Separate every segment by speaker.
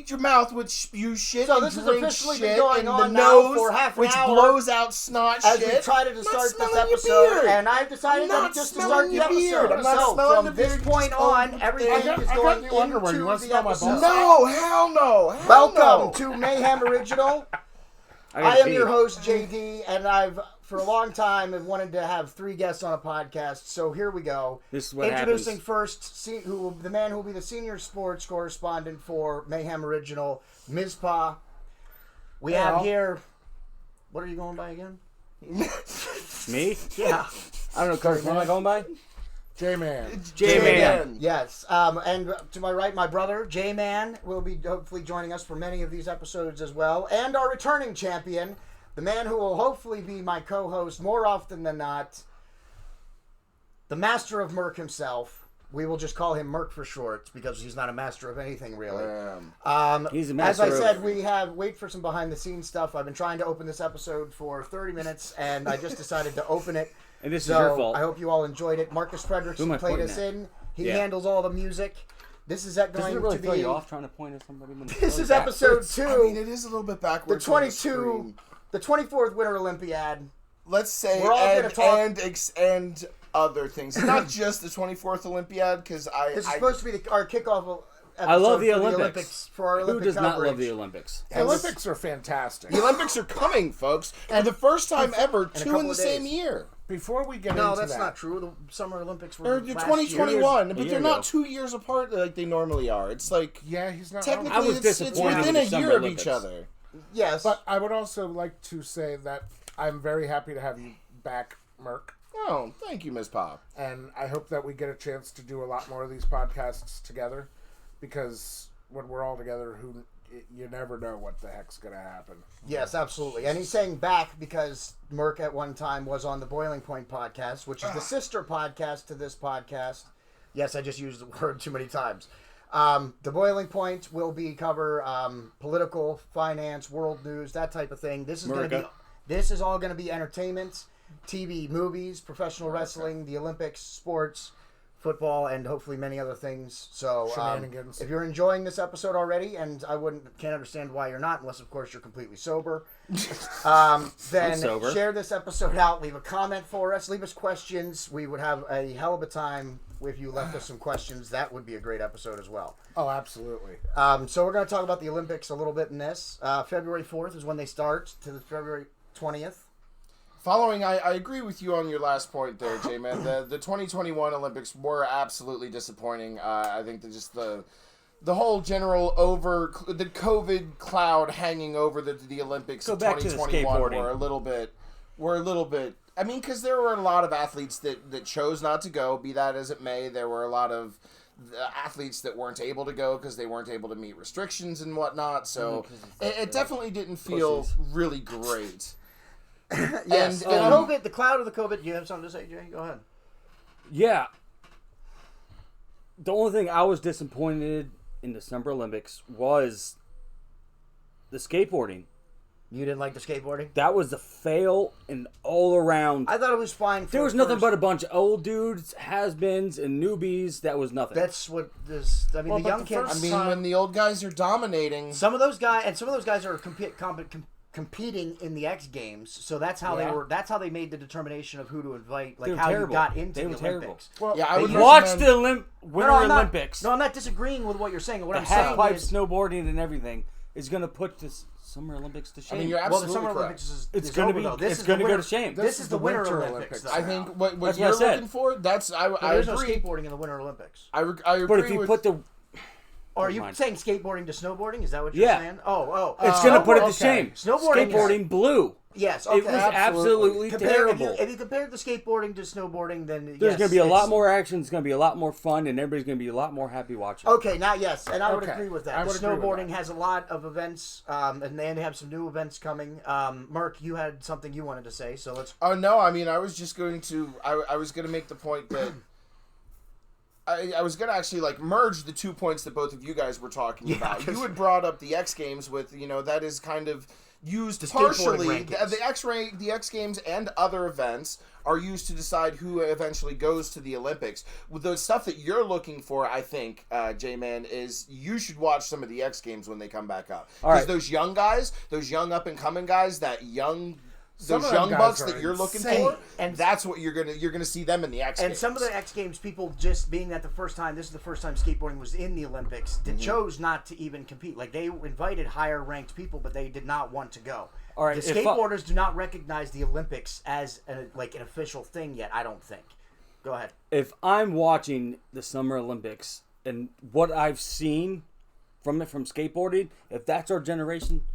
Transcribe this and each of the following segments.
Speaker 1: your mouth would spew shit
Speaker 2: So
Speaker 1: and
Speaker 2: this has
Speaker 1: drink
Speaker 2: officially
Speaker 1: shit
Speaker 2: been going
Speaker 1: in
Speaker 2: on
Speaker 1: the
Speaker 2: now
Speaker 1: nose,
Speaker 2: for half an
Speaker 1: which
Speaker 2: hour
Speaker 1: blows out snot
Speaker 2: as
Speaker 1: shit.
Speaker 2: we try to start this
Speaker 1: smelling your
Speaker 2: episode,
Speaker 1: beard.
Speaker 2: and I've decided
Speaker 1: I'm not
Speaker 2: just to
Speaker 1: smelling
Speaker 2: start the
Speaker 1: your beard.
Speaker 2: episode.
Speaker 1: I'm not
Speaker 2: So
Speaker 1: smelling
Speaker 2: from
Speaker 1: the
Speaker 2: this
Speaker 1: beard,
Speaker 2: point
Speaker 1: just
Speaker 2: on,
Speaker 1: cold
Speaker 2: everything
Speaker 1: beard.
Speaker 2: is
Speaker 3: I got
Speaker 2: going
Speaker 3: new underwear. You
Speaker 2: into
Speaker 3: wanna
Speaker 2: the
Speaker 3: smell my
Speaker 2: episode.
Speaker 3: balls?
Speaker 1: No, hell no. Hell
Speaker 2: Welcome
Speaker 1: no.
Speaker 2: to Mayhem Original. I am your host, JD, and I've, for a long time, have wanted to have 3 guests on a podcast, so here we go.
Speaker 4: This is what
Speaker 2: Introducing
Speaker 4: happens.
Speaker 2: first, the man who will be the senior sports correspondent for Mayhem Original, Mizpah. We have here... What are you going by again?
Speaker 4: Me?
Speaker 2: Yeah.
Speaker 4: I don't know, Kurt. What am I going by?
Speaker 3: J-Man.
Speaker 4: J-Man.
Speaker 2: Yes. And to my right, my brother, J-Man, will be hopefully joining us for many of these episodes as well. And our returning champion, the man who will hopefully be my co-host more often than not, the master of Merc himself. We will just call him Merc for short because he's not a master of anything really.
Speaker 4: He's a
Speaker 2: As
Speaker 4: master
Speaker 2: I said,
Speaker 4: of...
Speaker 2: we have wait for some behind the scenes stuff. I've been trying to open this episode for 30 minutes, and I just decided to open it.
Speaker 4: And this is your fault.
Speaker 2: I hope you all enjoyed it. Marcus Frederickson played us in. He handles all the music. This is going
Speaker 4: Doesn't it really
Speaker 2: to
Speaker 4: throw
Speaker 2: be.
Speaker 4: you off trying to point at somebody? When
Speaker 2: This is episode 2.
Speaker 1: I mean, it is a little bit backwards.
Speaker 2: The 24th Winter Olympiad.
Speaker 1: Let's say,
Speaker 2: We're all gonna talk-
Speaker 1: and other things. Not just the 24th Olympiad, because
Speaker 2: This is supposed to be our kickoff episode
Speaker 4: I love the
Speaker 2: for
Speaker 4: Olympics.
Speaker 2: for our
Speaker 4: Who
Speaker 2: Olympic
Speaker 4: does not
Speaker 2: coverage.
Speaker 4: love the Olympics?
Speaker 3: The Olympics are fantastic.
Speaker 1: The Olympics are coming, folks. For the first time ever,
Speaker 2: a
Speaker 1: 2
Speaker 2: couple
Speaker 1: in the
Speaker 2: of
Speaker 1: same
Speaker 2: days.
Speaker 1: year.
Speaker 3: Before we get
Speaker 2: No,
Speaker 3: into
Speaker 2: that's
Speaker 3: that,
Speaker 2: not true. The Summer Olympics were
Speaker 1: Or
Speaker 2: last year.
Speaker 1: 2021, but
Speaker 4: year
Speaker 1: they're not
Speaker 4: ago.
Speaker 1: 2 years apart like they normally are. It's like,
Speaker 3: yeah, he's not
Speaker 1: technically,
Speaker 3: wrong.
Speaker 4: I was
Speaker 1: it's
Speaker 4: disappointed
Speaker 1: within
Speaker 4: with
Speaker 1: a
Speaker 4: the Summer
Speaker 1: year of
Speaker 4: Olympics.
Speaker 1: each other.
Speaker 2: Yes.
Speaker 3: But I would also like to say that I'm very happy to have you back, Merc.
Speaker 1: Oh, thank you, Ms. Pop.
Speaker 3: And I hope that we get a chance to do a lot more of these podcasts together, because when we're all together, you never know what the heck's going to happen.
Speaker 2: Yes, absolutely. And he's saying back because Merc at one time was on the Boiling Point podcast, which is the sister podcast to this podcast. Yes, I just used the word too many times. The Boiling Point will cover political, finance, world news, that type of thing. This is all going to be entertainment, TV, movies, professional wrestling, the Olympics, sports, football, and hopefully many other things. So,
Speaker 3: Shenanigans.
Speaker 2: if you're enjoying this episode already, and I can't understand why you're not, unless of course you're completely sober, then
Speaker 4: sober.
Speaker 2: share this episode out. Leave a comment for us. Leave us questions. We would have a hell of a time if you left us some questions. That would be a great episode as well.
Speaker 3: Oh, absolutely.
Speaker 2: So we're going to talk about the Olympics a little bit in this. February 4th is when they start to the February 20th.
Speaker 1: Following, I agree with you on your last point there, J-Man. The 2021 Olympics were absolutely disappointing. I think that just the whole general the COVID cloud hanging over the Olympics
Speaker 4: Go
Speaker 1: of
Speaker 4: back to the
Speaker 1: 2021
Speaker 4: skateboarding.
Speaker 1: were a little bit. I mean, because there were a lot of athletes that chose not to go. Be that as it may, there were a lot of athletes that weren't able to go because they weren't able to meet restrictions and whatnot. So it definitely didn't feel really great.
Speaker 2: Yes,
Speaker 1: And,
Speaker 2: the cloud of the COVID. Do you have something to say, Jay? Go ahead.
Speaker 4: Yeah. The only thing I was disappointed in the Summer Olympics was the skateboarding.
Speaker 2: You didn't like the skateboarding?
Speaker 4: That was the fail and all around.
Speaker 2: I thought it was fine.
Speaker 4: There was nothing but a bunch of old dudes, has-beens, and newbies. That was nothing.
Speaker 2: That's what this. I mean,
Speaker 3: Well,
Speaker 2: the
Speaker 3: but
Speaker 2: young
Speaker 3: the
Speaker 2: kids.
Speaker 3: first
Speaker 1: I mean, when the old guys are dominating,
Speaker 2: Some of those guys are competing in the X Games, so that's how they
Speaker 3: Yeah.
Speaker 2: were. That's how they made the determination of who to invite,
Speaker 4: They
Speaker 2: like
Speaker 4: were
Speaker 2: how
Speaker 4: terrible.
Speaker 2: you got into
Speaker 4: They
Speaker 2: the
Speaker 4: were terrible.
Speaker 2: Olympics.
Speaker 3: Well,
Speaker 1: yeah, I would
Speaker 4: Watch
Speaker 1: recommend-
Speaker 4: the Winter
Speaker 2: I'm not-
Speaker 4: Olympics.
Speaker 2: No, I'm not disagreeing with what you're saying. What
Speaker 4: The
Speaker 2: I'm saying
Speaker 4: half-pipe
Speaker 2: is,
Speaker 4: snowboarding and everything is going to put this Summer Olympics to shame.
Speaker 1: I mean, you're
Speaker 2: well, the
Speaker 1: absolutely
Speaker 2: Summer
Speaker 1: correct.
Speaker 2: Olympics is
Speaker 4: It's
Speaker 2: is
Speaker 4: gonna
Speaker 2: over,
Speaker 4: be-
Speaker 2: though. This
Speaker 4: it's
Speaker 2: is
Speaker 4: gonna
Speaker 2: the
Speaker 4: go
Speaker 2: winter-
Speaker 4: to shame.
Speaker 2: This is the Winter
Speaker 3: Winter
Speaker 2: Olympics.
Speaker 1: I think what
Speaker 4: That's what
Speaker 1: you're
Speaker 4: I said.
Speaker 1: looking for, that's I
Speaker 2: there's no
Speaker 1: agree.
Speaker 2: skateboarding in the Winter Olympics.
Speaker 1: I agree
Speaker 4: but if you
Speaker 1: with,
Speaker 4: put the...
Speaker 2: Or are you
Speaker 4: mind.
Speaker 2: saying skateboarding to snowboarding? Is that what you're
Speaker 4: Yeah.
Speaker 2: saying? Oh.
Speaker 4: It's going to put it to
Speaker 3: okay.
Speaker 4: shame.
Speaker 2: Snowboarding-
Speaker 4: Skateboarding blew.
Speaker 2: Yes. Okay.
Speaker 4: It was absolutely terrible.
Speaker 2: If you compared the skateboarding to snowboarding, then
Speaker 4: There's
Speaker 2: yes,
Speaker 4: going to be a lot
Speaker 2: it's-
Speaker 4: more action. It's going to be a lot more fun, and everybody's going to be a lot more happy watching.
Speaker 2: Okay, now yes, and I would
Speaker 3: Okay,
Speaker 2: agree with that.
Speaker 3: I
Speaker 2: The
Speaker 3: would agree with
Speaker 2: snowboarding
Speaker 3: that.
Speaker 2: has a lot of events, and they have some new events coming. Merc, you had something you wanted to say, so let's.
Speaker 1: Oh no! I mean, I was just going to. I was going to make the point that I was going to actually merge the 2 points that both of you guys were talking about. You had brought up the X Games with that is kind of used
Speaker 2: The skateboarding
Speaker 1: partially.
Speaker 2: rankings.
Speaker 1: The X Games and other events are used to decide who eventually goes to the Olympics. With the stuff that you're looking for, I think, J-Man, is you should watch some of the X Games when they come back up. Because those young guys, those young up-and-coming guys, those young bucks that you're looking for, and that's what you're gonna see them in the X Games.
Speaker 2: And some of the X Games people, just being that this is the first time skateboarding was in the Olympics, they chose not to even compete. Like, they invited higher ranked people, but they did not want to go.
Speaker 4: All right,
Speaker 2: the skateboarders do not recognize the Olympics as an official thing yet, I don't think. Go ahead.
Speaker 4: If I'm watching the Summer Olympics and what I've seen from skateboarding, if that's our generation,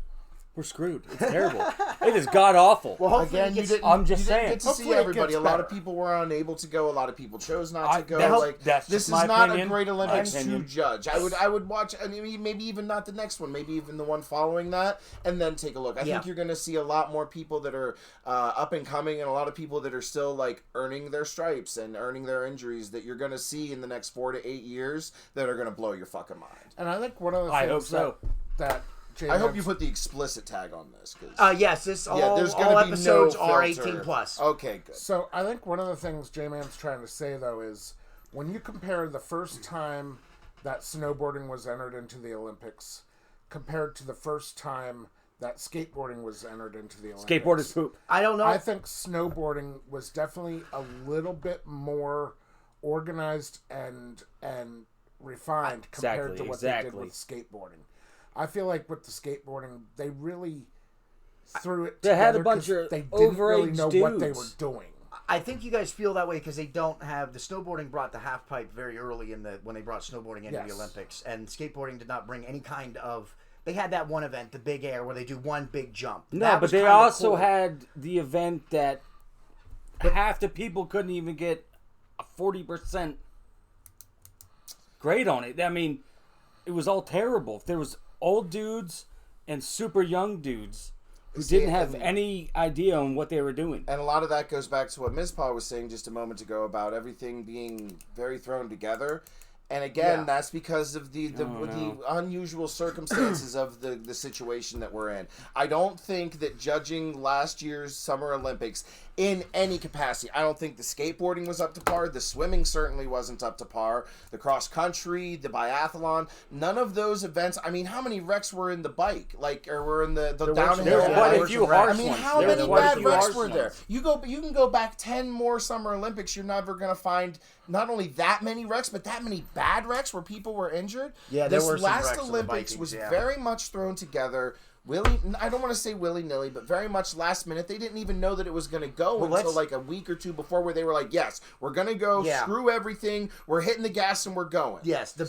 Speaker 4: we're screwed. It's terrible. It is god awful.
Speaker 2: Well, hopefully
Speaker 1: again, you didn't.
Speaker 4: I'm just saying.
Speaker 1: Get to see
Speaker 3: Hopefully it
Speaker 1: everybody.
Speaker 3: gets
Speaker 1: A lot
Speaker 3: better.
Speaker 1: of people were unable to go. A lot of people chose not to go.
Speaker 4: That's
Speaker 1: This
Speaker 4: just
Speaker 1: is
Speaker 4: my
Speaker 1: not
Speaker 4: opinion.
Speaker 1: a great Olympics
Speaker 4: My
Speaker 1: to
Speaker 4: opinion.
Speaker 1: judge. I would watch. I mean, maybe even not the next one. Maybe even the one following that, and then take a look. I think you're going to see a lot more people that are up and coming, and a lot of people that are still earning their stripes and earning their injuries that you're going to see in the next 4 to 8 years that are going to blow your fucking mind.
Speaker 3: And I think one of the
Speaker 4: I
Speaker 3: things
Speaker 4: hope so.
Speaker 3: that
Speaker 1: I hope you put the explicit tag on this.
Speaker 2: Yes,
Speaker 1: there's
Speaker 2: all
Speaker 1: gonna be
Speaker 2: episodes
Speaker 1: no
Speaker 2: are
Speaker 1: filter.
Speaker 2: 18 plus.
Speaker 1: Okay, good.
Speaker 3: So I think one of the things J-Man's trying to say, though, is when you compare the first time that snowboarding was entered into the Olympics compared to the first time that skateboarding was entered into the Olympics.
Speaker 4: Skateboarders poop.
Speaker 2: I don't know.
Speaker 3: I think snowboarding was definitely a little bit more organized and refined compared to what they did with skateboarding. I feel like with the skateboarding, they really threw it together.
Speaker 4: They had a bunch of
Speaker 3: they didn't really
Speaker 4: overage
Speaker 3: know
Speaker 4: dudes.
Speaker 3: what they were doing.
Speaker 2: I think you guys feel that way because they don't have the snowboarding brought the half pipe very early when they brought snowboarding into the Olympics, and skateboarding did not bring any kind of. They had that one event, the Big Air, where they do one big jump.
Speaker 4: No,
Speaker 2: That
Speaker 4: but
Speaker 2: was
Speaker 4: they
Speaker 2: kinda
Speaker 4: also
Speaker 2: cool.
Speaker 4: had the event that half the people couldn't even get a 40% grade on it. I mean, it was all terrible. There was old dudes and super young dudes who didn't have any idea on what they were doing.
Speaker 1: And a lot of that goes back to what Mizpah was saying just a moment ago about everything being very thrown together. And again, that's because of the unusual circumstances of the situation that we're in. I don't think that judging last year's Summer Olympics in any capacity, I don't think the skateboarding was up to par. The swimming certainly wasn't up to par. The cross country, the biathlon, none of those events. I mean, how many wrecks were in the bike? Or were in the downhill?
Speaker 4: There were quite a few harsh
Speaker 1: I mean,
Speaker 4: ones.
Speaker 1: how
Speaker 4: There
Speaker 1: many
Speaker 4: were quite a
Speaker 1: bad
Speaker 4: few
Speaker 1: wrecks
Speaker 4: harsh
Speaker 1: were there?
Speaker 4: ones.
Speaker 1: You can go back 10 more Summer Olympics. You're never going to find not only that many wrecks, but that many bad wrecks where people were injured.
Speaker 2: Yeah, there
Speaker 1: this
Speaker 2: were some
Speaker 1: last
Speaker 2: wrecks on the
Speaker 1: Olympics
Speaker 2: Vikings,
Speaker 1: was
Speaker 2: yeah.
Speaker 1: very much thrown together. I don't want to say willy-nilly, but very much last minute. They didn't even know that it was going to go until a week or two before, where they were like, yes, we're going to go, screw everything, we're hitting the gas and we're going.
Speaker 2: Yes, the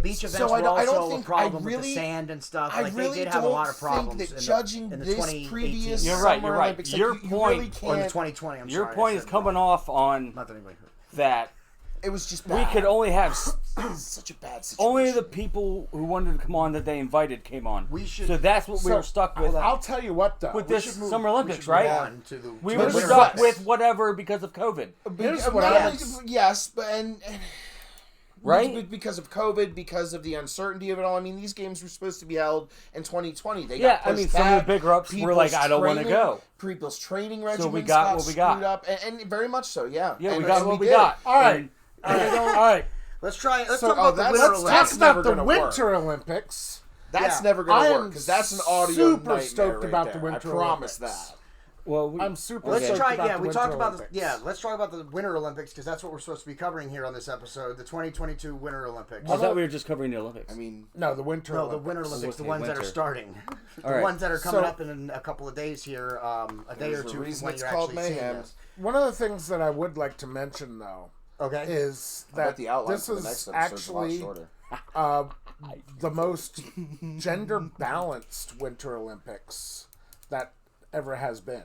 Speaker 2: beach events were also a problem with the sand and stuff.
Speaker 1: I really
Speaker 2: they did have a lot of problems
Speaker 1: think that
Speaker 2: in
Speaker 1: judging
Speaker 2: the
Speaker 1: this
Speaker 2: 2018.
Speaker 1: previous
Speaker 4: You're right,
Speaker 1: Summer
Speaker 4: you're right.
Speaker 1: Olympics,
Speaker 4: Your
Speaker 1: you
Speaker 4: point-
Speaker 1: really
Speaker 2: Or the
Speaker 1: can't.
Speaker 2: 2020, I'm
Speaker 4: Your
Speaker 2: sorry.
Speaker 4: point is coming off on
Speaker 2: Not that anybody heard.
Speaker 4: that
Speaker 1: It was just
Speaker 4: we
Speaker 1: bad.
Speaker 4: could only have
Speaker 1: Such a bad situation.
Speaker 4: only the people who wanted to come on that they invited came on.
Speaker 2: We should-
Speaker 4: So that's what we were stuck with.
Speaker 3: I'll tell you what, though.
Speaker 4: With this
Speaker 2: should move-
Speaker 4: Summer
Speaker 2: we
Speaker 4: Olympics,
Speaker 2: should move
Speaker 4: right?
Speaker 2: on to the-
Speaker 4: We
Speaker 2: to
Speaker 4: were
Speaker 2: the Winter
Speaker 4: stuck
Speaker 2: Olympics.
Speaker 4: with whatever because of COVID.
Speaker 3: Here's
Speaker 1: Because-
Speaker 3: what I was-
Speaker 1: yes, but and
Speaker 4: Right?
Speaker 1: because of COVID, because of the uncertainty of it all. I mean, these games were supposed to be held in 2020. They
Speaker 4: Yeah,
Speaker 1: got
Speaker 4: I
Speaker 1: pushed
Speaker 4: mean, some of the
Speaker 1: back.
Speaker 4: bigger ups were like, I don't want to go.
Speaker 1: People's training regimens
Speaker 4: So we got what we got.
Speaker 1: screwed up, and very much so. Yeah,
Speaker 4: Yeah,
Speaker 1: and,
Speaker 4: we got
Speaker 1: and
Speaker 4: what we
Speaker 1: did.
Speaker 4: got.
Speaker 3: All right.
Speaker 4: All right.
Speaker 2: Let's try. Let's
Speaker 3: So,
Speaker 2: talk about the
Speaker 1: that's-
Speaker 2: Winter
Speaker 1: let's
Speaker 2: Olympics.
Speaker 3: Talk
Speaker 1: never
Speaker 3: about the
Speaker 1: gonna work.
Speaker 3: Winter Olympics.
Speaker 1: That's
Speaker 2: Yeah.
Speaker 1: never going
Speaker 3: I
Speaker 1: to
Speaker 3: am
Speaker 1: work because that's an audio
Speaker 3: super
Speaker 1: nightmare
Speaker 3: stoked
Speaker 1: right
Speaker 3: about
Speaker 1: there.
Speaker 3: the Winter
Speaker 1: I promise
Speaker 3: Olympics.
Speaker 1: that.
Speaker 4: Well,
Speaker 3: I'm super
Speaker 2: Let's
Speaker 3: stoked
Speaker 2: try.
Speaker 3: about
Speaker 2: Yeah,
Speaker 3: the
Speaker 2: we
Speaker 3: Winter
Speaker 2: talked about
Speaker 3: Olympics.
Speaker 2: let's talk about the Winter Olympics because that's what we're supposed to be covering here on this episode. The 2022 Winter Olympics.
Speaker 4: I thought we were just covering the Olympics.
Speaker 1: I mean,
Speaker 3: No, the Winter
Speaker 2: No,
Speaker 3: Olympics.
Speaker 2: the Winter Olympics, the
Speaker 4: Okay,
Speaker 2: ones that are
Speaker 4: winter.
Speaker 2: starting, the
Speaker 4: All right.
Speaker 2: ones that are coming
Speaker 3: So-
Speaker 2: up in a couple of days here, a day
Speaker 1: There's
Speaker 2: or
Speaker 1: a
Speaker 2: two from
Speaker 1: reason
Speaker 2: when
Speaker 1: it's
Speaker 2: you're
Speaker 1: called
Speaker 2: actually seeing
Speaker 1: Mayhem.
Speaker 2: this.
Speaker 3: One of the things that I would like to mention, though,
Speaker 2: Okay.
Speaker 3: is
Speaker 1: I bet
Speaker 3: that
Speaker 1: the outline
Speaker 3: this
Speaker 1: for the next
Speaker 3: is
Speaker 1: episode's a lot
Speaker 3: actually
Speaker 1: shorter.
Speaker 3: the most gender balanced Winter Olympics that ever has been.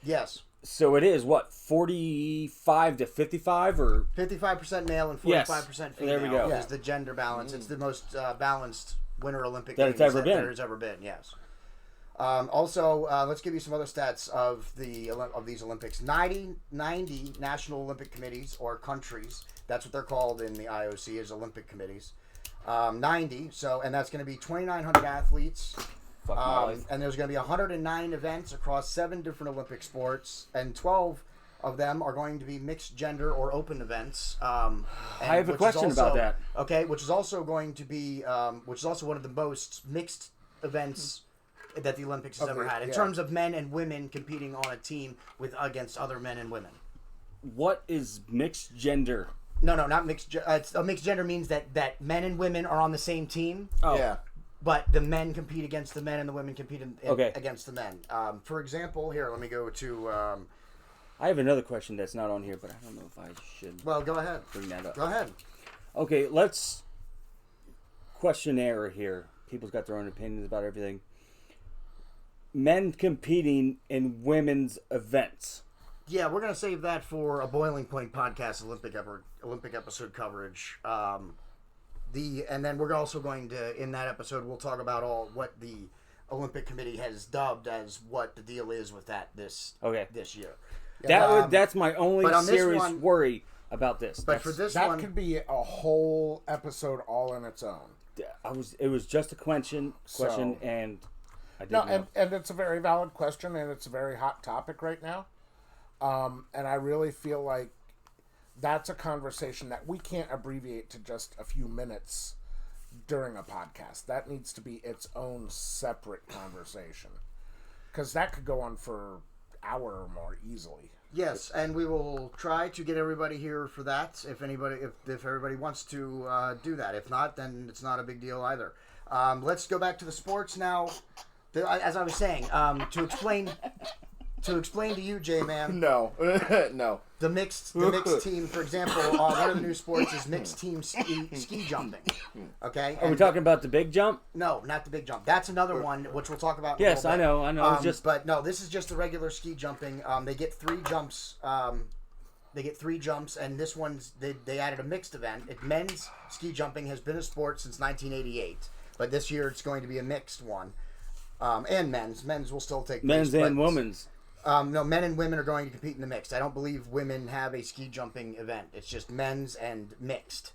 Speaker 2: Yes.
Speaker 4: So it is, what, 45 to 55 or...
Speaker 2: 55% male and
Speaker 4: Yes.
Speaker 2: 45%
Speaker 4: There
Speaker 2: female
Speaker 4: we go.
Speaker 2: is the gender balance. It's the most balanced Winter Olympic
Speaker 4: That it's
Speaker 2: Games
Speaker 4: ever
Speaker 2: that
Speaker 4: been.
Speaker 2: there's ever been. Yes. Also, let's give you some other stats of these Olympics. 90 national Olympic committees or countries. That's what they're called in the IOC is Olympic committees. 90. So, and that's going to be 2,900 athletes
Speaker 4: Fuck my life.
Speaker 2: And there's going to be 109 events across 7 different Olympic sports, and 12 of them are going to be mixed gender or open events.
Speaker 4: I have a question about that.
Speaker 2: Okay, which is also going to be, which is also one of the most mixed events that the Olympics has ever had in terms of men and women competing on a team against other men and women.
Speaker 4: What is mixed gender?
Speaker 2: No, not mixed. A mixed gender means that men and women are on the same team.
Speaker 4: Oh.
Speaker 1: Yeah.
Speaker 2: But the men compete against the men and the women compete against the men. For example, here, let me go to...
Speaker 4: I have another question that's not on here, but I don't know if I should
Speaker 2: well, go ahead.
Speaker 4: bring that up.
Speaker 2: Go ahead.
Speaker 4: Okay, let's... Questionnaire here. People's got their own opinions about everything. Men competing in women's events.
Speaker 2: Yeah, we're going to save that for a Boiling Point podcast Olympic episode coverage. And then we're also going to, in that episode, we'll talk about what the Olympic Committee has dubbed as what the deal is with that this year.
Speaker 4: That's my only serious worry about this.
Speaker 2: But for this
Speaker 3: that
Speaker 2: one,
Speaker 3: could be a whole episode all on its own.
Speaker 4: It was just a question, and I didn't know.
Speaker 3: And it's a very valid question, and it's a very hot topic right now. And I really feel like that's a conversation that we can't abbreviate to just a few minutes during a podcast. That needs to be its own separate conversation, because that could go on for an hour or more easily.
Speaker 2: Yes, and we will try to get everybody here for that. If everybody wants to do that. If not, then it's not a big deal either. Let's go back to the sports now. As I was saying, to explain to you, J-Man.
Speaker 1: No.
Speaker 2: The mixed team, for example, one of the new sports is mixed team ski jumping. Okay.
Speaker 4: Are we talking about the big jump?
Speaker 2: No, not the big jump. That's another one which we'll talk about.
Speaker 4: Yes, I know.
Speaker 2: But no, this is just the regular ski jumping. They get 3 jumps. And this one's they added a mixed event. Men's ski jumping has been a sport since 1988, but this year it's going to be a mixed one. And men's will still take
Speaker 4: men's
Speaker 2: place,
Speaker 4: and women's.
Speaker 2: No, men and women are going to compete in the mixed. I don't believe women have a ski jumping event. It's just men's and mixed.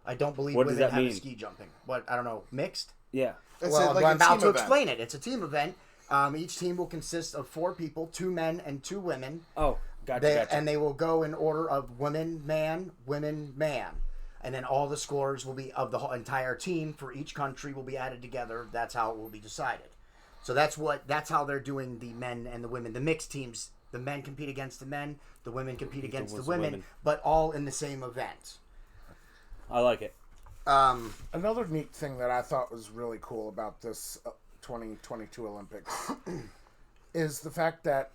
Speaker 2: I don't believe women have a ski jumping. What? I don't know. Mixed?
Speaker 4: Yeah.
Speaker 2: I'm about to explain it. It's a team event. Each team will consist of 4 people, 2 men and 2 women.
Speaker 4: Oh, gotcha.
Speaker 2: And they will go in order of women, man, and then all the scores will be of the whole entire team for each country will be added together. That's how it will be decided. So that's how they're doing the men and the women. The mixed teams, the men compete against the men, the women compete against the women, but all in the same event.
Speaker 4: I like it.
Speaker 3: Another neat thing that I thought was really cool about this 2022 Olympics is the fact that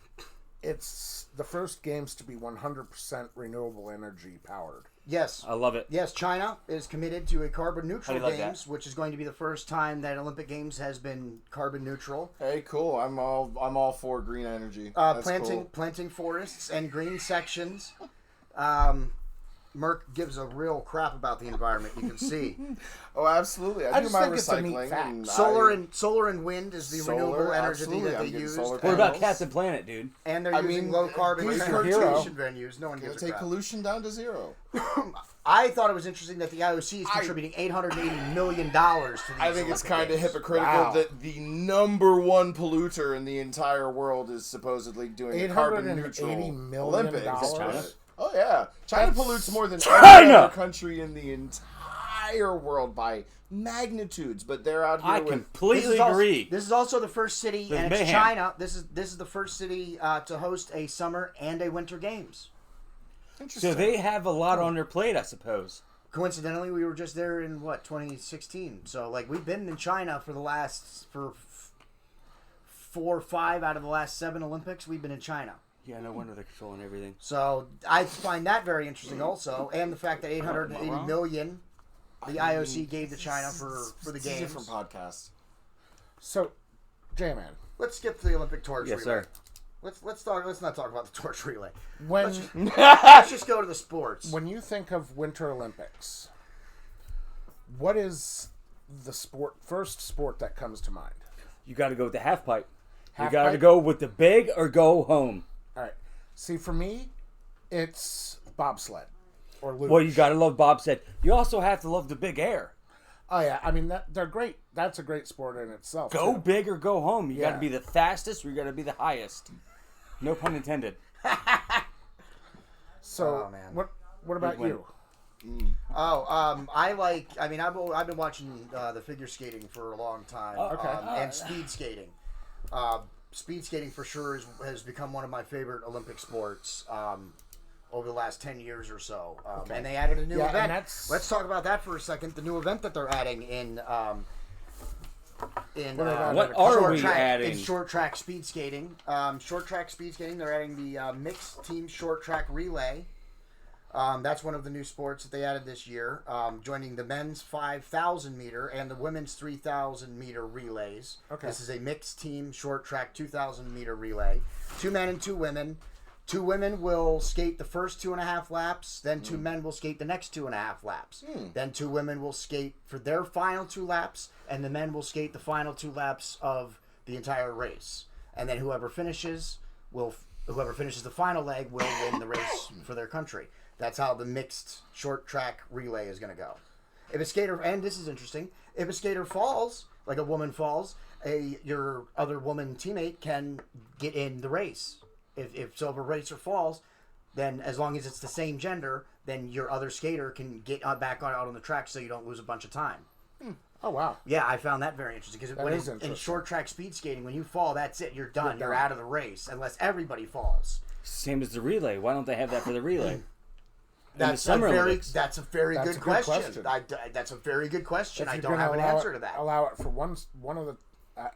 Speaker 3: it's the first games to be 100% renewable energy powered.
Speaker 2: Yes.
Speaker 4: I love it.
Speaker 2: Yes, China is committed to a carbon neutral
Speaker 4: like
Speaker 2: games, which is going to be the first time that Olympic Games has been carbon neutral.
Speaker 1: Hey, cool. I'm all for green energy.
Speaker 2: Planting forests and green sections. Merc gives a real crap about the environment. You can see.
Speaker 1: Oh, absolutely. I do
Speaker 3: just
Speaker 1: my
Speaker 3: think it's a neat
Speaker 1: recycling.
Speaker 3: fact.
Speaker 1: And
Speaker 2: solar and wind is the renewable energy that they use.
Speaker 4: What about Captain Planet, dude?
Speaker 2: And they're using low carbon transportation venues. No one gives a crap.
Speaker 1: Take pollution down to 0.
Speaker 2: I thought it was interesting that the IOC is contributing $880 million to these
Speaker 1: I think it's kind of hypocritical that the #1 polluter in the entire world is supposedly doing a carbon neutral Olympics.
Speaker 4: China?
Speaker 1: Oh yeah, China pollutes more than any other country in the entire world by magnitudes, but they're out here.
Speaker 4: I completely agree.
Speaker 2: This is also the first city, and it's
Speaker 4: Mayhem.
Speaker 2: China. This is the first city to host a summer and a winter games.
Speaker 4: So they have a lot on their plate, I suppose.
Speaker 2: Coincidentally, we were just there in 2016. So we've been in China for 4 or 5 out of the last 7 Olympics. We've been in China.
Speaker 4: Yeah, no wonder they're controlling everything.
Speaker 2: So I find that very interesting also, and the fact that $880 million the IOC gave to China for the games.
Speaker 1: Different podcast.
Speaker 3: So, J-Man,
Speaker 2: let's skip to the Olympic torch relay.
Speaker 4: Yes, sir.
Speaker 2: Let's not talk about the torch relay.
Speaker 3: Let's
Speaker 2: just go to the sports.
Speaker 3: When you think of Winter Olympics, what is the first sport that comes to mind?
Speaker 4: You got to go with the half pipe. You got to go with the big or go home.
Speaker 3: All right. See, for me, it's bobsled or luge.
Speaker 4: Well, you got to love bobsled. You also have to love the big air.
Speaker 3: Oh yeah, I mean they're great. That's a great sport in itself.
Speaker 4: Go
Speaker 3: too.
Speaker 4: big or go home. You got
Speaker 3: Yeah.
Speaker 4: to be the fastest, or you got to be the highest. No pun intended.
Speaker 3: So
Speaker 2: Oh, man.
Speaker 3: what about
Speaker 4: Win.
Speaker 3: you?
Speaker 2: I've been watching the figure skating for a long time.
Speaker 4: Okay.
Speaker 2: And speed skating. Speed skating for sure has become one of my favorite Olympic sports over the last 10 years or so. And they added a new
Speaker 3: Yeah, and
Speaker 2: event.
Speaker 3: that's-
Speaker 2: Let's talk about that for a second. The new event that they're adding
Speaker 4: What are we adding?
Speaker 2: in short track speed skating. Short track speed skating, they're adding the mixed team short track relay. That's one of the new sports that they added this year, joining the men's 5,000 meter and the women's 3,000 meter relays.
Speaker 3: Okay.
Speaker 2: This is a mixed team short track 2,000 meter relay. 2 men and 2 women. 2 women will skate the first 2.5 laps, then 2 men will skate the next 2.5 laps. Then 2 women will skate for their final 2 laps, and the men will skate the final 2 laps of the entire race. And then whoever finishes the final leg will win the race for their country. That's how the mixed short track relay is going to go. If a skater, and this is interesting, if a skater falls, like a woman falls, your other woman teammate can get in the race. If a racer falls, then as long as it's the same gender, then your other skater can get back out on the track so you don't lose a bunch of time.
Speaker 3: Oh wow.
Speaker 2: Yeah, I found that very interesting because in
Speaker 3: interesting.
Speaker 2: short track speed skating, when you fall, that's it. You're done. You're out of the race unless everybody falls.
Speaker 4: Same as the relay. Why don't they have that for the relay?
Speaker 2: That's a very good question. That's a very good question.
Speaker 3: If
Speaker 2: I
Speaker 3: you're
Speaker 2: don't
Speaker 3: gonna
Speaker 2: have an
Speaker 3: allow
Speaker 2: answer
Speaker 3: it-
Speaker 2: to that.
Speaker 3: Allow it for one of the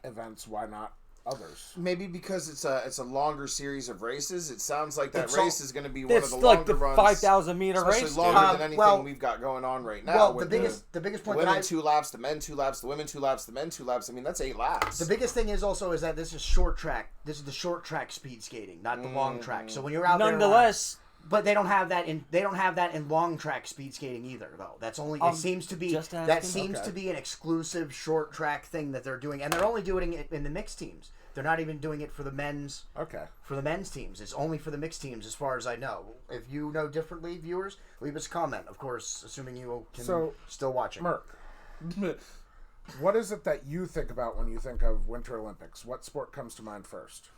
Speaker 3: events. Why not others?
Speaker 1: Maybe because it's a longer series of races. It sounds like that
Speaker 2: It's
Speaker 1: race is going to be one of
Speaker 4: It's
Speaker 1: the
Speaker 4: like
Speaker 1: longer
Speaker 4: the
Speaker 1: runs,
Speaker 4: 5,000 meter
Speaker 1: especially
Speaker 4: race.
Speaker 1: longer
Speaker 4: dude.
Speaker 1: than anything
Speaker 2: well-
Speaker 1: we've got going on right now.
Speaker 2: Well,
Speaker 1: with
Speaker 2: the biggest
Speaker 1: the
Speaker 2: point
Speaker 1: women
Speaker 2: that
Speaker 1: 2 laps, the men 2 laps, the women 2 laps, the men 2 laps. I mean, that's 8 laps.
Speaker 2: the biggest thing is that this is short track. This is the short track speed skating, not the long track. So when you're out
Speaker 4: Nonetheless,
Speaker 2: there, but they don't have that in long track speed skating either, though. That's only it seems to be
Speaker 4: just
Speaker 2: that
Speaker 4: asking.
Speaker 2: seems
Speaker 3: Okay.
Speaker 2: to be an exclusive short track thing that they're doing, and they're only doing it in the mixed teams. They're not even doing it for the men's.
Speaker 3: Okay.
Speaker 2: For the men's teams, it's only for the mixed teams, as far as I know. If you know differently, viewers, leave us a comment. Of course, assuming you can still watching.
Speaker 3: Merc, what is it that you think about when you think of Winter Olympics? What sport comes to mind first?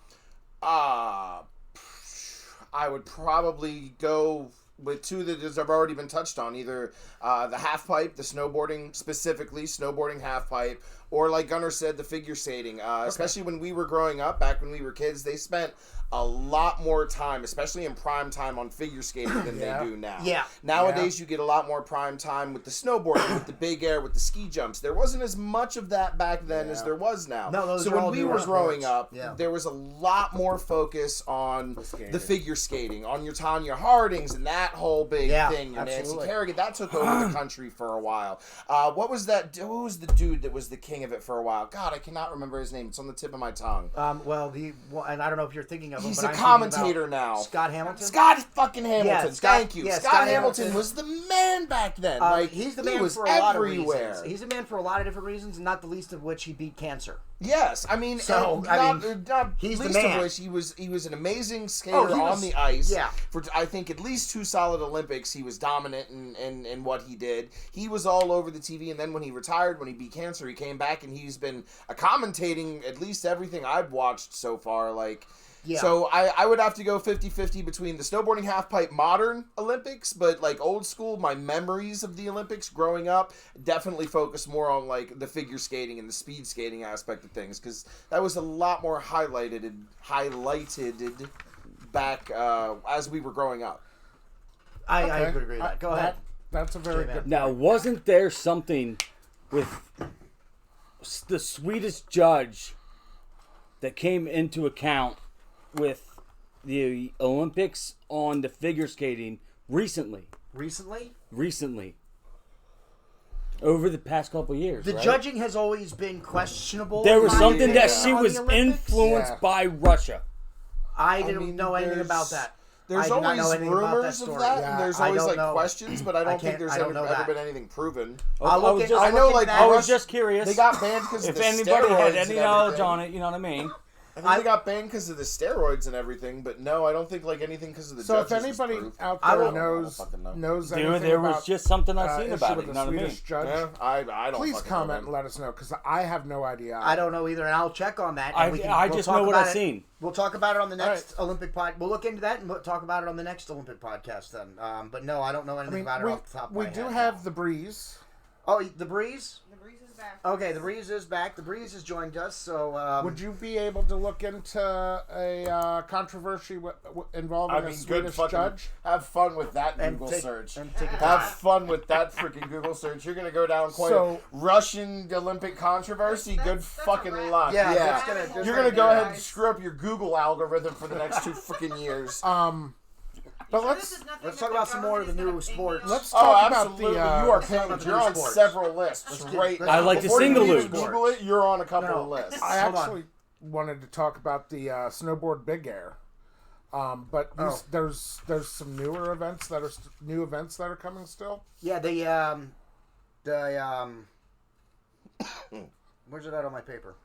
Speaker 1: I would probably go with 2 that have already been touched on, either the half pipe, the snowboarding, specifically snowboarding half pipe, or like Gunnar said, the figure skating. Especially when we were growing up, back when we were kids, they spent a lot more time, especially in prime time, on figure skating than they do now.
Speaker 2: Yeah.
Speaker 1: Nowadays, you get a lot more prime time with the snowboarding, with the big air, with the ski jumps. There wasn't as much of that back then as there was now.
Speaker 2: No, those
Speaker 1: so
Speaker 2: are
Speaker 1: when
Speaker 2: all
Speaker 1: we
Speaker 2: newer
Speaker 1: were growing
Speaker 2: sports.
Speaker 1: up, there was a lot more focus on
Speaker 3: skating.
Speaker 1: the figure skating, on your Tanya Hardings and that whole big thing. Your
Speaker 2: absolutely.
Speaker 1: Nancy Kerrigan, that took over the country for a while. What was that? Who was the dude that was the king of it for a while? God, I cannot remember his name. It's on the tip of my tongue.
Speaker 2: And I don't know if you're thinking of him.
Speaker 1: He's
Speaker 2: but
Speaker 1: a
Speaker 2: I'm
Speaker 1: commentator
Speaker 2: thinking about
Speaker 1: now.
Speaker 2: Scott Hamilton.
Speaker 1: Scott fucking Hamilton.
Speaker 2: Yeah,
Speaker 1: Thank you.
Speaker 2: yeah,
Speaker 1: Scott Hamilton was the man back then.
Speaker 2: He's the
Speaker 1: he
Speaker 2: man
Speaker 1: was
Speaker 2: for a lot of
Speaker 1: everywhere.
Speaker 2: reasons. He's the man for a lot of different reasons, not the least of which he beat cancer.
Speaker 1: Yes, I mean,
Speaker 2: So,
Speaker 1: not
Speaker 2: he's the
Speaker 1: least of
Speaker 2: man.
Speaker 1: which he was an amazing skater
Speaker 2: Oh, he
Speaker 1: on
Speaker 2: was-
Speaker 1: the ice.
Speaker 2: yeah.
Speaker 1: For I think at least 2 solid Olympics, he was dominant in what he did. He was all over the TV, and then when he retired, when he beat cancer, he came back and he's been commentating at least everything I've watched so far.
Speaker 2: Yeah.
Speaker 1: So I would have to go 50-50 between the snowboarding halfpipe modern Olympics, but like old school, my memories of the Olympics growing up definitely focus more on like the figure skating and the speed skating aspect of things, because that was a lot more highlighted back as we were growing up.
Speaker 2: I would agree with that. Go ahead.
Speaker 3: That's a very
Speaker 2: J-Man.
Speaker 3: good.
Speaker 4: now wasn't there something with the Swedish judge that came into account with the Olympics on the figure skating recently?
Speaker 2: Recently?
Speaker 4: Over the past couple years,
Speaker 2: The
Speaker 4: right?
Speaker 2: judging has always been questionable.
Speaker 4: There
Speaker 2: in
Speaker 4: was
Speaker 2: my
Speaker 4: something
Speaker 2: opinion,
Speaker 4: that she
Speaker 2: on
Speaker 4: was
Speaker 2: the Olympics.
Speaker 4: influenced
Speaker 3: Yeah.
Speaker 4: by Russia.
Speaker 2: I didn't
Speaker 1: mean,
Speaker 2: know anything
Speaker 1: there's-
Speaker 2: about that.
Speaker 1: There's
Speaker 2: I do not
Speaker 1: always
Speaker 2: know anything about that
Speaker 1: rumors
Speaker 2: story.
Speaker 1: of that,
Speaker 3: Yeah,
Speaker 1: and there's
Speaker 2: I
Speaker 1: always
Speaker 2: don't
Speaker 1: like
Speaker 2: know.
Speaker 1: questions, but I don't think there's
Speaker 2: I don't
Speaker 1: ever
Speaker 2: know that.
Speaker 1: been anything proven.
Speaker 2: I'll look
Speaker 1: I know,
Speaker 2: into
Speaker 1: like
Speaker 2: that.
Speaker 4: I was
Speaker 1: Russia-
Speaker 4: just curious
Speaker 1: They got banned because
Speaker 4: if
Speaker 1: of the
Speaker 4: anybody had
Speaker 1: steroids
Speaker 4: any
Speaker 1: and
Speaker 4: knowledge
Speaker 1: everything.
Speaker 4: on it. You know what I mean?
Speaker 1: I think they got banned because of the steroids and everything, but no, I don't think like anything because of the
Speaker 3: So
Speaker 1: judges.
Speaker 3: if anybody
Speaker 1: was
Speaker 3: out
Speaker 1: I
Speaker 3: there
Speaker 1: don't
Speaker 3: knows
Speaker 4: Dude,
Speaker 3: anything
Speaker 4: there
Speaker 3: about
Speaker 4: was just something I seen
Speaker 3: issue
Speaker 4: about
Speaker 3: with
Speaker 4: it. You
Speaker 3: the
Speaker 4: know what I mean?
Speaker 3: Swedish judge,
Speaker 1: Yeah, I don't.
Speaker 3: please
Speaker 1: fucking
Speaker 3: comment
Speaker 1: know,
Speaker 3: and
Speaker 1: man.
Speaker 3: let us know because I have no idea.
Speaker 2: I don't know either, and I'll check on that.
Speaker 4: I
Speaker 2: We'll
Speaker 4: just
Speaker 2: talk
Speaker 4: know what
Speaker 2: about
Speaker 4: I've
Speaker 2: it.
Speaker 4: seen.
Speaker 2: We'll talk about it on the next Olympic pod. We'll look into that and we'll talk about it on the next Olympic podcast then. But no, I don't know anything about it off the top of my head.
Speaker 3: We do have the Breeze.
Speaker 2: Oh, the Breeze?
Speaker 5: The Breeze is back.
Speaker 2: Okay, the Breeze is back. The Breeze has joined us, so...
Speaker 3: Would you be able to look into a controversy involving a Swedish judge?
Speaker 1: Have fun with that Google
Speaker 2: take-
Speaker 1: search.
Speaker 2: and take a
Speaker 1: Have
Speaker 2: time.
Speaker 1: fun with that freaking Google search. You're gonna go down quite a Russian Olympic controversy. Good
Speaker 5: That's
Speaker 1: fucking
Speaker 5: a wrap.
Speaker 1: luck.
Speaker 2: Yeah,
Speaker 1: Yeah.
Speaker 2: that's gonna-
Speaker 1: You're gonna go ahead and screw up your Google algorithm for the next 2 freaking years.
Speaker 3: But let's
Speaker 2: talk about some more of the new sports.
Speaker 3: let's talk about
Speaker 1: absolutely.
Speaker 3: the.
Speaker 1: You are
Speaker 2: talk
Speaker 1: paying.
Speaker 2: about the
Speaker 1: You're
Speaker 2: new
Speaker 1: on
Speaker 2: sports.
Speaker 1: several lists. Right.
Speaker 2: let's-
Speaker 4: I like the
Speaker 1: Before you
Speaker 4: single
Speaker 1: even
Speaker 4: loop.
Speaker 1: Google it. You're on a couple
Speaker 2: No.
Speaker 1: of lists.
Speaker 3: I
Speaker 2: Hold on.
Speaker 3: actually wanted to talk about the snowboard big air, but there's some newer events that are coming still.
Speaker 2: Yeah, where's it at on my paper?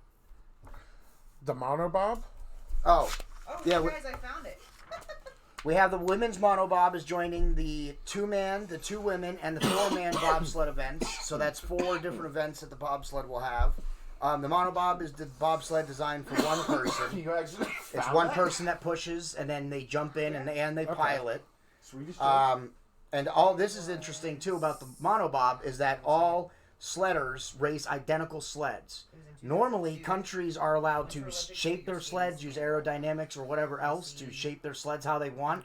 Speaker 3: The monobob.
Speaker 2: Oh,
Speaker 5: Oh,
Speaker 2: Yeah,
Speaker 5: you guys, I found it.
Speaker 2: we have the women's monobob is joining the 2-man, the 2 women, and the 4-man bobsled events. So that's 4 different events that the bobsled will have. The monobob is the bobsled designed for one person.
Speaker 1: You actually
Speaker 2: It's
Speaker 1: found
Speaker 2: one
Speaker 1: that?
Speaker 2: person that pushes, and then they jump in and they pilot.
Speaker 1: Swedish.
Speaker 2: And all this is interesting too about the monobob is that all sledders race identical sleds. Normally, countries are allowed to shape their sleds, use aerodynamics or whatever else to shape their sleds how they want.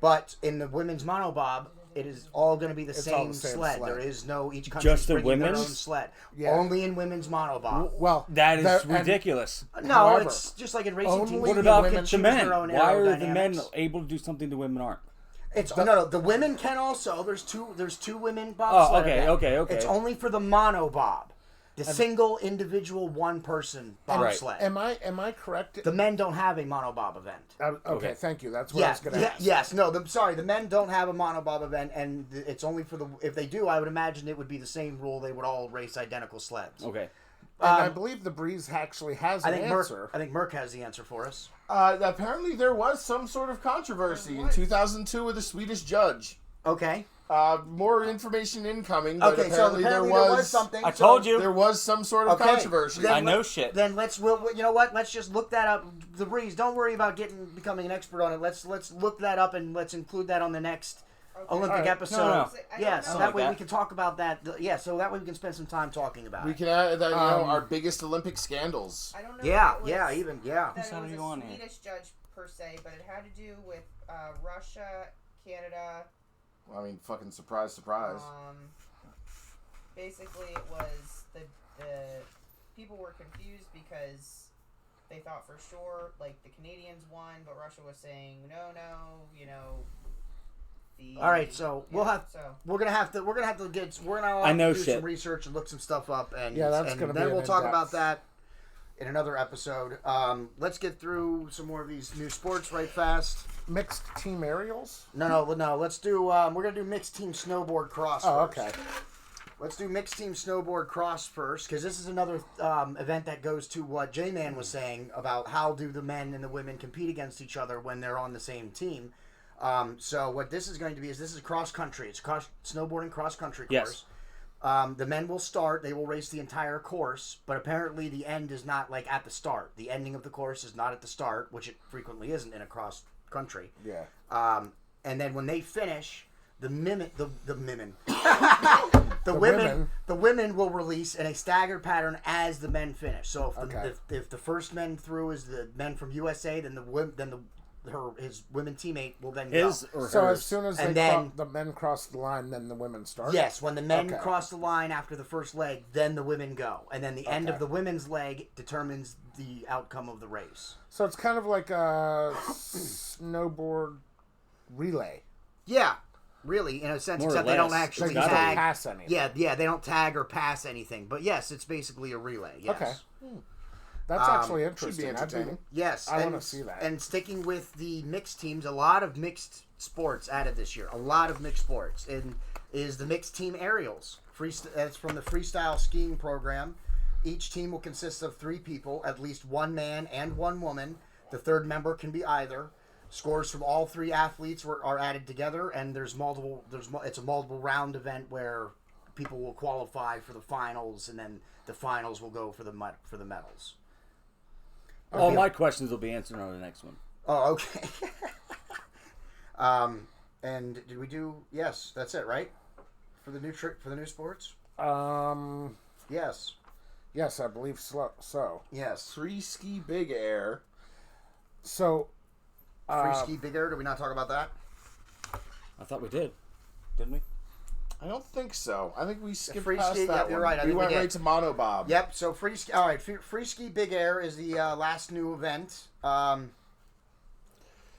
Speaker 2: But in the women's monobob, it is all going to be the
Speaker 3: all
Speaker 2: same
Speaker 3: the same
Speaker 2: sled.
Speaker 3: sled.
Speaker 2: There is no each country
Speaker 4: Just the
Speaker 2: bringing their own
Speaker 4: women's?
Speaker 2: sled.
Speaker 3: Yeah.
Speaker 2: Only in women's monobob.
Speaker 3: Well,
Speaker 4: That is
Speaker 3: and
Speaker 4: ridiculous.
Speaker 2: No,
Speaker 3: However,
Speaker 2: it's just like in racing
Speaker 3: only
Speaker 2: teams.
Speaker 3: the
Speaker 4: What
Speaker 2: the
Speaker 4: about
Speaker 2: women
Speaker 4: the
Speaker 2: choose
Speaker 4: men?
Speaker 2: their own
Speaker 4: Why are the men
Speaker 2: aerodynamics.
Speaker 4: able to do something the women aren't?
Speaker 2: It's no. The women can also. There's two women bobsled.
Speaker 4: okay,
Speaker 2: event.
Speaker 4: okay.
Speaker 2: It's only for the monobob, the single individual one person bobsled.
Speaker 3: am I correct?
Speaker 2: The men don't have a monobob event.
Speaker 3: Okay, thank you. That's what I was going to ask.
Speaker 2: Yes, no. The men don't have a monobob event, and it's only for the. If they do, I would imagine it would be the same rule. They would all race identical sleds.
Speaker 4: Okay.
Speaker 3: And I believe the Breeze actually has an answer.
Speaker 2: I think Merc has the answer for us.
Speaker 1: Apparently, there was some sort of controversy in 2002 with a Swedish judge.
Speaker 2: Okay.
Speaker 1: More information incoming, but
Speaker 2: Okay. So
Speaker 1: apparently,
Speaker 2: apparently
Speaker 1: there was
Speaker 2: something.
Speaker 4: I told you.
Speaker 1: There was some sort of
Speaker 2: Okay.
Speaker 1: controversy.
Speaker 2: Then
Speaker 4: I know shit.
Speaker 2: Then you know what? Let's just look that up. The Breeze. Don't worry about becoming an expert on it. Let's look that up and let's include that on the next Olympic
Speaker 3: Alright.
Speaker 2: episode.
Speaker 4: No.
Speaker 2: Yeah, so
Speaker 4: I
Speaker 2: that
Speaker 4: like
Speaker 2: way
Speaker 4: that.
Speaker 2: we can talk about that. Yeah, so that way we can spend some time talking about
Speaker 1: We
Speaker 2: it.
Speaker 1: can add that, our biggest Olympic scandals.
Speaker 5: I don't know.
Speaker 2: Yeah,
Speaker 5: if it was,
Speaker 2: yeah,
Speaker 5: That
Speaker 4: Whose
Speaker 5: it
Speaker 4: side are
Speaker 5: was
Speaker 4: you
Speaker 5: a
Speaker 4: on here?
Speaker 5: Swedish judge per se, but it had to do with Russia, Canada.
Speaker 1: I mean, fucking surprise, surprise.
Speaker 5: Basically, it was the people were confused because they thought for sure like the Canadians won, but Russia was saying no, you know.
Speaker 2: All right, so we're gonna have to
Speaker 4: I know
Speaker 2: do
Speaker 4: shit.
Speaker 2: some research and look some stuff up, and
Speaker 3: Yeah, that's
Speaker 2: and
Speaker 3: gonna be
Speaker 2: then
Speaker 3: an
Speaker 2: we'll talk
Speaker 3: in-depth.
Speaker 2: about that in another episode. Let's get through some more of these new sports right fast.
Speaker 3: Mixed team aerials?
Speaker 2: No. Let's do. We're gonna do mixed team snowboard cross.
Speaker 3: Oh,
Speaker 2: first.
Speaker 3: okay.
Speaker 2: Let's do mixed team snowboard cross first, because this is another event that goes to what J-Man was saying about how do the men and the women compete against each other when they're on the same team. So what this is going to be is this is cross country. It's snowboarding cross country course.
Speaker 4: Yes.
Speaker 2: The men will start. They will race the entire course, but apparently the end is not like at the start. The ending of the course is not at the start, which it frequently isn't in a cross country.
Speaker 3: Yeah.
Speaker 2: And then when they finish, the women will release in a staggered pattern as the men finish. So if the first men through is the men from USA, then his women teammate will then go.
Speaker 3: So as soon as
Speaker 2: And
Speaker 3: the men cross the line, then the women start?
Speaker 2: Yes, when the men cross the line after the first leg, then the women go. And then the end of
Speaker 3: Okay.
Speaker 2: the women's leg determines the outcome of the race.
Speaker 3: So it's kind of like a snowboard relay.
Speaker 2: Yeah, really, in a sense,
Speaker 4: More or
Speaker 2: except they don't
Speaker 4: less.
Speaker 2: actually
Speaker 3: They don't
Speaker 2: tag.
Speaker 3: pass anything.
Speaker 2: Yeah, they don't tag or pass anything. But yes, it's basically a relay. Yes.
Speaker 3: Okay. That's actually
Speaker 1: should be
Speaker 3: interesting.
Speaker 1: entertaining.
Speaker 2: Yes,
Speaker 3: I
Speaker 2: and-
Speaker 3: wanna see that.
Speaker 2: And sticking with the mixed teams, a lot of mixed sports added this year. A lot of mixed sports, and is the mixed team aerials. That's from the freestyle skiing program. Each team will consist of 3 people, at least 1 man and 1 woman. The third member can be either. Scores from all 3 athletes are added together, and it's a multiple round event where people will qualify for the finals, and then the finals will go for the medals.
Speaker 4: All my questions will be answered on the next one.
Speaker 2: Oh, okay. And did we do? Yes, that's it, right? For the new sports. Yes.
Speaker 3: Yes, I believe so.
Speaker 2: Yes.
Speaker 1: Free ski big air.
Speaker 3: So,
Speaker 2: Free ski big air. Did we not talk about that?
Speaker 4: I thought we did. Didn't we?
Speaker 1: I don't think so. I think we skipped
Speaker 2: free
Speaker 1: past
Speaker 2: ski,
Speaker 1: that
Speaker 2: yep,
Speaker 1: one.
Speaker 2: you're right. I
Speaker 1: We
Speaker 2: think
Speaker 1: went
Speaker 2: we did.
Speaker 1: right to monobob.
Speaker 2: Yep. So free ski. All right. Free ski big air is the last new event.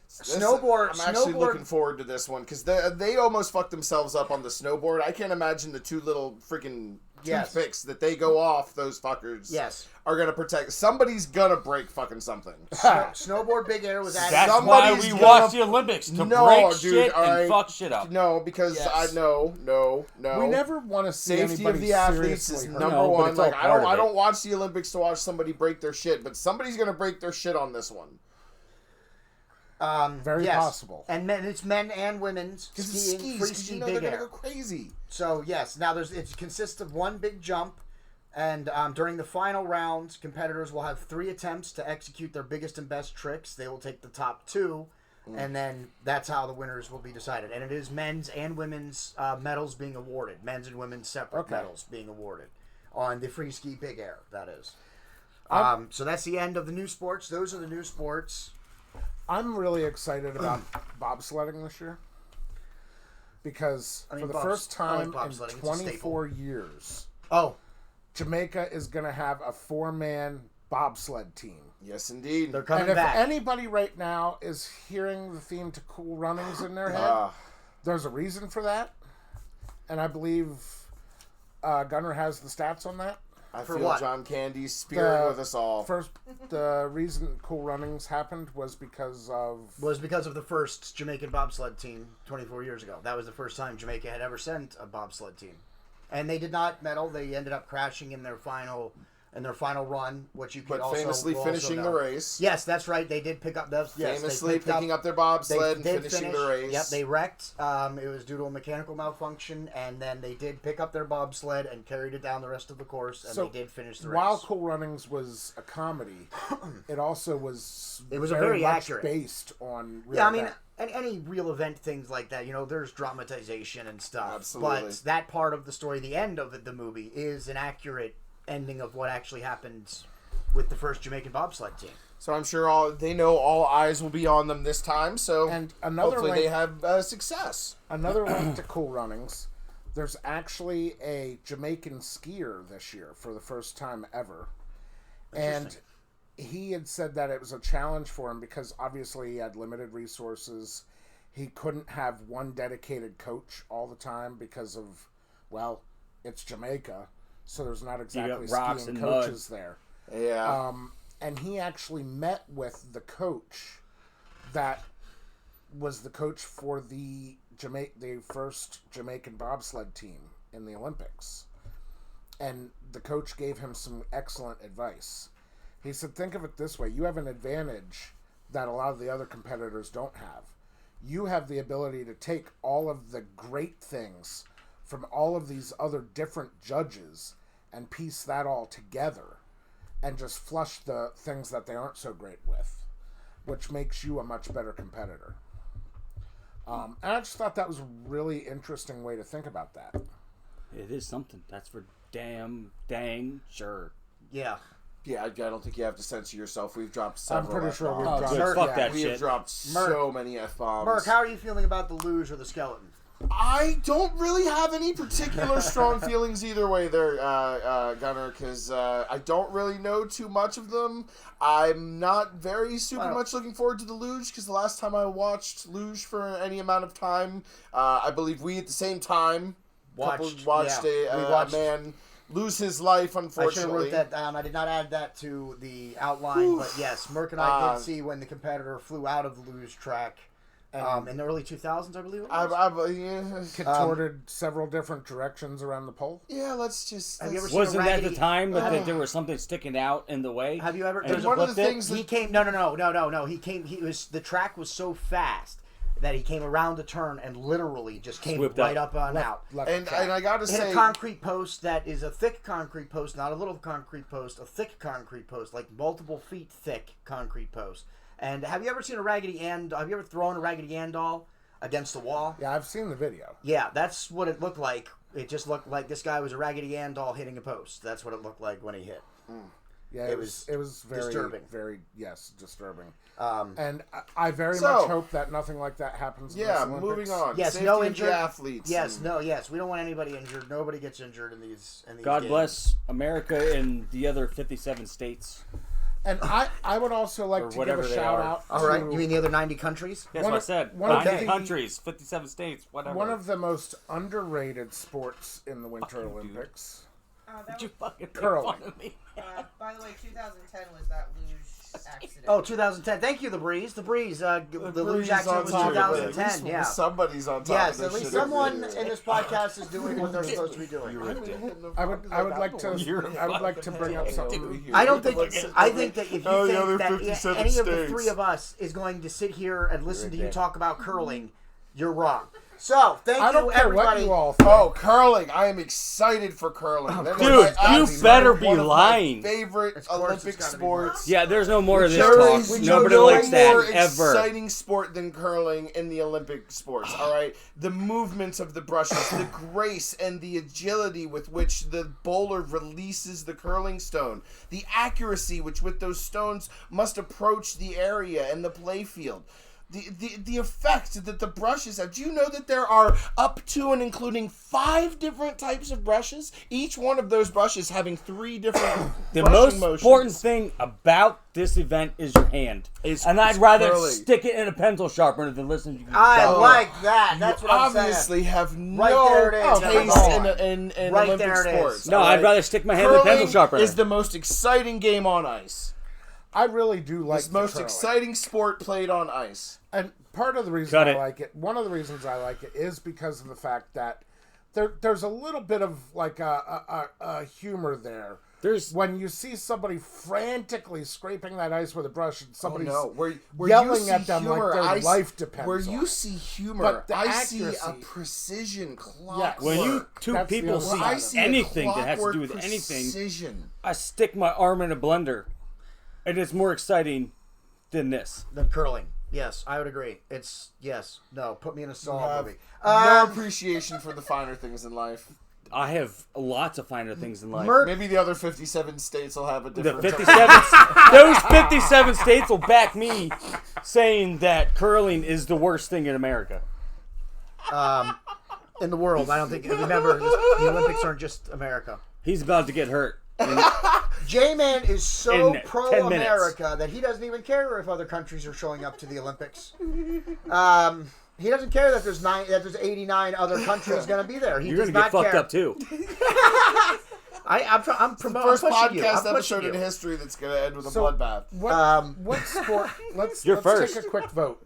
Speaker 2: Snowboard.
Speaker 1: I'm actually
Speaker 2: snowboard,
Speaker 1: looking forward to this one because they almost fucked themselves up on the snowboard. I can't imagine the 2 little freaking toothpicks that they go off. Those fuckers.
Speaker 2: Yes.
Speaker 1: Are gonna protect. Somebody's gonna break fucking something.
Speaker 2: Snowboard big air was added.
Speaker 4: That's
Speaker 1: Somebody's
Speaker 4: why we
Speaker 1: gonna-
Speaker 4: watch the Olympics to
Speaker 1: No,
Speaker 4: break
Speaker 1: dude,
Speaker 4: shit and
Speaker 1: alright.
Speaker 4: fuck shit up.
Speaker 1: No, because
Speaker 2: Yes.
Speaker 1: no.
Speaker 3: we never want to see
Speaker 1: Safety of
Speaker 3: anybody
Speaker 1: the athletes
Speaker 3: seriously
Speaker 1: is
Speaker 3: hurt.
Speaker 1: number
Speaker 4: No, but
Speaker 1: one.
Speaker 4: it's all
Speaker 1: Like
Speaker 4: part of
Speaker 1: I
Speaker 4: it.
Speaker 1: don't watch the Olympics to watch somebody break their shit, but somebody's gonna break their shit on this one.
Speaker 3: Very
Speaker 2: yes.
Speaker 3: possible.
Speaker 2: And it's men and women's
Speaker 1: Because
Speaker 2: skiing.
Speaker 1: skis,
Speaker 2: Free
Speaker 1: 'cause
Speaker 2: ski
Speaker 1: you know
Speaker 2: big
Speaker 1: they're
Speaker 2: air.
Speaker 1: gonna go crazy.
Speaker 2: So yes, now it consists of 1 big jump, and during the final rounds, competitors will have 3 attempts to execute their biggest and best tricks. They will take the top 2, and then that's how the winners will be decided. And it is men's and women's medals being awarded, men's and women's separate medals being awarded on the free ski big air. That is. So that's the end of the new sports. Those are the new sports.
Speaker 3: I'm really excited about bobsledding this year because for the first time in
Speaker 2: bobsledding, it's a
Speaker 3: 24 years,
Speaker 2: Oh,
Speaker 3: Jamaica is going to have a 4-man bobsled team.
Speaker 1: Yes, indeed.
Speaker 2: they're coming
Speaker 3: And if
Speaker 2: back.
Speaker 3: anybody right now is hearing the theme to Cool Runnings in their head, there's a reason for that, and I believe Gunnar has the stats on that.
Speaker 1: I
Speaker 2: For
Speaker 1: feel
Speaker 2: what?
Speaker 1: John Candy's spirit with us all.
Speaker 3: First, the reason Cool Runnings happened was because of
Speaker 2: the first Jamaican bobsled team 24 years ago. That was the first time Jamaica had ever sent a bobsled team, and they did not medal. They ended up crashing in their final run, which you could
Speaker 1: But famously finishing the race.
Speaker 2: Yes, that's right. They did pick up those. Yes,
Speaker 1: Famously picking up their bobsled and
Speaker 2: they did
Speaker 1: finishing
Speaker 2: finish.
Speaker 1: the race.
Speaker 2: Yep, they wrecked. It was due to a mechanical malfunction, and then they did pick up their bobsled and carried it down the rest of the course, and
Speaker 3: So,
Speaker 2: they did finish the race.
Speaker 3: While Cool Runnings was a comedy, it also was
Speaker 2: It was a very
Speaker 3: much
Speaker 2: accurate.
Speaker 3: based on real
Speaker 2: Yeah, I mean,
Speaker 3: event.
Speaker 2: any real event, things like that, there's dramatization and stuff.
Speaker 1: Absolutely.
Speaker 2: But that part of the story, the end of the movie, is an accurate ending of what actually happened with the first Jamaican bobsled team.
Speaker 1: So I'm sure all eyes will be on them this time. So
Speaker 3: And another
Speaker 1: hopefully
Speaker 3: link-
Speaker 1: they have success.
Speaker 3: Another link to Cool Runnings, there's actually a Jamaican skier this year for the first time ever. And he had said that it was a challenge for him because obviously he had limited resources. He couldn't have one dedicated coach all the time because of, well, it's Jamaica, so there's not exactly
Speaker 4: rocks
Speaker 3: skiing
Speaker 4: and mud.
Speaker 3: coaches there.
Speaker 1: Yeah.
Speaker 3: And he actually met with the coach that was the coach for the first Jamaican bobsled team in the Olympics. And the coach gave him some excellent advice. He said, think of it this way. You have an advantage that a lot of the other competitors don't have. You have the ability to take all of the great things from all of these other different judges and piece that all together and just flush the things that they aren't so great with, which makes you a much better competitor. And I just thought that was a really interesting way to think about that.
Speaker 4: It is something. That's for dang sure.
Speaker 2: Yeah.
Speaker 1: Yeah, I don't think you have to censor yourself. We've dropped
Speaker 3: I'm
Speaker 1: several
Speaker 3: pretty sure we've
Speaker 1: F-bombs.
Speaker 3: dropped.
Speaker 4: Good. Fuck that
Speaker 1: We have
Speaker 4: shit.
Speaker 1: dropped so many F-bombs.
Speaker 2: Merc, how are you feeling about the luge or the skeleton?
Speaker 1: I don't really have any particular strong feelings either way there, Gunnar, because I don't really know too much of them. I'm not very super much looking forward to the luge, because the last time I watched luge for any amount of time, I believe we at the same time watched a man lose his life,
Speaker 2: I should have
Speaker 1: unfortunately.
Speaker 2: wrote that down. I did not add that to the outline, but yes, Merc and I did see when the competitor flew out of the luge track in the early 2000s, I believe it was.
Speaker 3: Contorted several different directions around the pole.
Speaker 1: Yeah, let's just...
Speaker 2: Have you ever seen
Speaker 4: Wasn't
Speaker 2: a
Speaker 4: that
Speaker 2: raggedy...
Speaker 4: the time that there was something sticking out in the way?
Speaker 2: Have you ever...
Speaker 4: And
Speaker 2: There's
Speaker 1: one of the
Speaker 4: flipped it?
Speaker 1: things that...
Speaker 2: He came... No. He came... The track was so fast that he came around the turn and literally just came
Speaker 4: Whipped
Speaker 2: right
Speaker 4: up.
Speaker 2: up on out.
Speaker 1: And I gotta
Speaker 2: Hit
Speaker 1: say...
Speaker 2: a concrete post that is a thick concrete post, not a little concrete post, a thick concrete post, like multiple feet thick concrete post. And have you ever seen a Raggedy Ann... Have you ever thrown a Raggedy Ann doll against the wall?
Speaker 3: Yeah, I've seen the video.
Speaker 2: Yeah, that's what it looked like. It just looked like this guy was a Raggedy Ann doll hitting a post. That's what it looked like when he hit.
Speaker 3: Yeah, it was very
Speaker 2: disturbing.
Speaker 3: Very, disturbing.
Speaker 2: Um,
Speaker 3: And I very much hope that nothing like that happens in this Olympics.
Speaker 1: moving on.
Speaker 2: Yes,
Speaker 1: Safety
Speaker 2: no
Speaker 1: of
Speaker 2: injured
Speaker 1: the athletes.
Speaker 2: Yes, we don't want anybody injured. Nobody gets injured in these
Speaker 4: God
Speaker 2: games.
Speaker 4: bless America and the other 57 states.
Speaker 3: And I would also like
Speaker 4: Or
Speaker 3: to give
Speaker 4: whatever
Speaker 3: a
Speaker 4: they
Speaker 3: shout
Speaker 4: are.
Speaker 3: out
Speaker 2: All right,
Speaker 3: to
Speaker 2: you mean the other 90 countries?
Speaker 4: That's
Speaker 3: One
Speaker 4: what I
Speaker 3: of-
Speaker 4: said.
Speaker 3: one of
Speaker 4: 90
Speaker 3: the-
Speaker 4: countries, 57 states, whatever.
Speaker 3: one of the most underrated sports in the Winter
Speaker 4: Fucking dude.
Speaker 3: Olympics.
Speaker 5: That
Speaker 4: Did you
Speaker 5: was,
Speaker 4: fucking make
Speaker 3: Curling.
Speaker 4: fun of me?
Speaker 5: by the way, 2010 was that luge accident.
Speaker 2: Oh, 2010. Thank you, The Breeze. The Breeze. The luge
Speaker 1: Breeze
Speaker 2: accident
Speaker 1: on
Speaker 2: was
Speaker 1: top of it. At
Speaker 2: 2010.
Speaker 1: least
Speaker 2: Yeah.
Speaker 1: somebody's on top
Speaker 2: Yes,
Speaker 1: of
Speaker 2: at
Speaker 1: this
Speaker 2: least
Speaker 1: shit.
Speaker 2: someone in this podcast is doing what they're supposed to be doing.
Speaker 3: I would like to bring up something.
Speaker 2: I don't think. I think that if
Speaker 1: Oh,
Speaker 2: you
Speaker 1: the other
Speaker 2: think that
Speaker 1: 57
Speaker 2: any of the
Speaker 1: states.
Speaker 2: three of us is going to sit here and listen to you
Speaker 4: there.
Speaker 2: talk about curling, you're wrong. So thank
Speaker 3: I
Speaker 2: you,
Speaker 3: don't care what
Speaker 2: everybody.
Speaker 3: you all think.
Speaker 1: Oh, curling! I am excited for curling. That is
Speaker 4: Dude,
Speaker 1: my
Speaker 4: you
Speaker 1: absolute
Speaker 4: better be
Speaker 1: one of my
Speaker 4: lying.
Speaker 1: favorite
Speaker 2: Of course
Speaker 1: Olympic
Speaker 2: it's gotta be
Speaker 1: sports.
Speaker 4: Yeah, there's no more of this
Speaker 1: There
Speaker 4: talk.
Speaker 1: is
Speaker 4: Nobody
Speaker 1: no
Speaker 4: likes that
Speaker 1: more
Speaker 4: ever.
Speaker 1: exciting sport than curling in the Olympic sports. All right, the movements of the brushes, the grace and the agility with which the bowler releases the curling stone, the accuracy which those stones must approach the area and the play field. The effect that the brushes have. Do you know that there are up to and including 5 different types of brushes? Each one of those brushes having 3 different
Speaker 4: The
Speaker 1: brushing
Speaker 4: most
Speaker 1: motions.
Speaker 4: important thing about this event is your hand. And I'd rather
Speaker 1: curling.
Speaker 4: stick it in a pencil sharpener than listen to you.
Speaker 2: I
Speaker 4: go.
Speaker 2: like that. That's what I'm saying.
Speaker 1: Obviously have
Speaker 2: Right there it
Speaker 1: no
Speaker 2: is.
Speaker 1: taste
Speaker 2: Come on.
Speaker 1: in
Speaker 2: Right
Speaker 1: Olympic
Speaker 2: there it is.
Speaker 1: sports.
Speaker 4: No,
Speaker 1: all
Speaker 4: I'd
Speaker 1: right?
Speaker 4: rather stick my hand in a pencil
Speaker 1: Curling
Speaker 4: sharpener.
Speaker 1: is the most exciting game on ice.
Speaker 3: I really do like
Speaker 1: It's the most
Speaker 3: curling.
Speaker 1: exciting sport played on ice.
Speaker 3: And part of the reason
Speaker 4: Cut
Speaker 3: I
Speaker 4: it.
Speaker 3: like it, one of the reasons I like it is because of the fact that there's a little bit of like a humor there.
Speaker 4: There's
Speaker 3: When you see somebody frantically scraping that ice with a brush and somebody's
Speaker 1: Where
Speaker 3: yelling
Speaker 1: you see
Speaker 3: at them
Speaker 1: humor,
Speaker 3: like their
Speaker 1: I
Speaker 3: life depends
Speaker 1: Where
Speaker 3: on
Speaker 1: you
Speaker 3: it.
Speaker 1: see humor,
Speaker 3: But the
Speaker 1: I see a
Speaker 3: accuracy-
Speaker 1: precision clockwork.
Speaker 3: Yes.
Speaker 4: when you two
Speaker 3: That's the
Speaker 4: people
Speaker 3: other
Speaker 4: see
Speaker 3: side.
Speaker 1: I see a
Speaker 4: anything that has to
Speaker 1: clockwork
Speaker 4: do with anything,
Speaker 1: precision.
Speaker 4: I stick my arm in a blender, and it's more exciting than this.
Speaker 2: Then curling. Yes, I would agree. It's yes. No, put me in a
Speaker 1: You
Speaker 2: Saw
Speaker 1: have
Speaker 2: movie.
Speaker 1: no appreciation for the finer things in life.
Speaker 4: I have lots of finer things in life.
Speaker 2: Merc,
Speaker 1: Maybe the other 57 states will have a
Speaker 4: The
Speaker 1: different...
Speaker 4: 57, those 57 states will back me saying that curling is the worst thing in America.
Speaker 2: in the world, I don't think. Remember, the Olympics aren't just America.
Speaker 4: He's about to get hurt.
Speaker 2: J-Man is so
Speaker 4: In 10
Speaker 2: pro-America that he doesn't even care if other countries are showing up to the Olympics. He doesn't care that there's 89 other countries going to be there. He
Speaker 4: You're
Speaker 2: does
Speaker 4: going to get
Speaker 2: not
Speaker 4: fucked
Speaker 2: care.
Speaker 4: up too.
Speaker 2: I'm promoting.
Speaker 1: First podcast
Speaker 2: I'm
Speaker 1: episode
Speaker 2: pushing
Speaker 1: in
Speaker 2: you.
Speaker 1: history that's going to end with a
Speaker 3: So-
Speaker 1: bloodbath.
Speaker 3: what sport? Let's
Speaker 4: You're first.
Speaker 3: take a quick vote.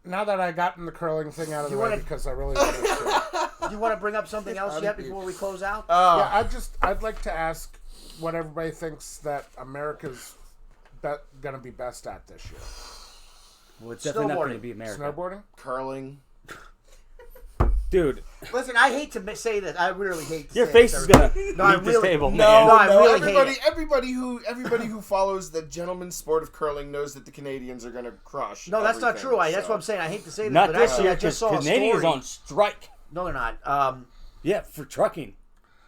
Speaker 3: Now that I gotten the curling thing out of the
Speaker 2: You
Speaker 3: way
Speaker 2: wanna-
Speaker 3: because I really wanted to.
Speaker 2: Do you want to bring up something else yet before we close out?
Speaker 3: Yeah, I'd like to ask what everybody thinks that America's going to be best at this year.
Speaker 4: Well, it's definitely not going to
Speaker 2: Snowboarding.
Speaker 4: be America.
Speaker 3: Snowboarding?
Speaker 1: Curling.
Speaker 4: Dude,
Speaker 2: Listen, I hate to say that. I really hate to
Speaker 4: your
Speaker 2: say
Speaker 4: face
Speaker 2: this,
Speaker 4: is going to
Speaker 2: No, I
Speaker 4: leave this
Speaker 2: really-
Speaker 4: table,
Speaker 2: No,
Speaker 4: man.
Speaker 2: I really hate
Speaker 1: everybody who follows the gentleman's sport of curling knows that the Canadians are going to crush.
Speaker 2: No, that's not
Speaker 1: everything,
Speaker 2: true. That's
Speaker 1: so.
Speaker 2: what I'm saying. I hate to say this,
Speaker 4: Not
Speaker 2: but
Speaker 4: this
Speaker 2: actually,
Speaker 4: year
Speaker 2: I just
Speaker 4: because
Speaker 2: saw a
Speaker 4: Canadians
Speaker 2: story.
Speaker 4: on strike.
Speaker 2: No, they're not.
Speaker 4: Yeah, for trucking.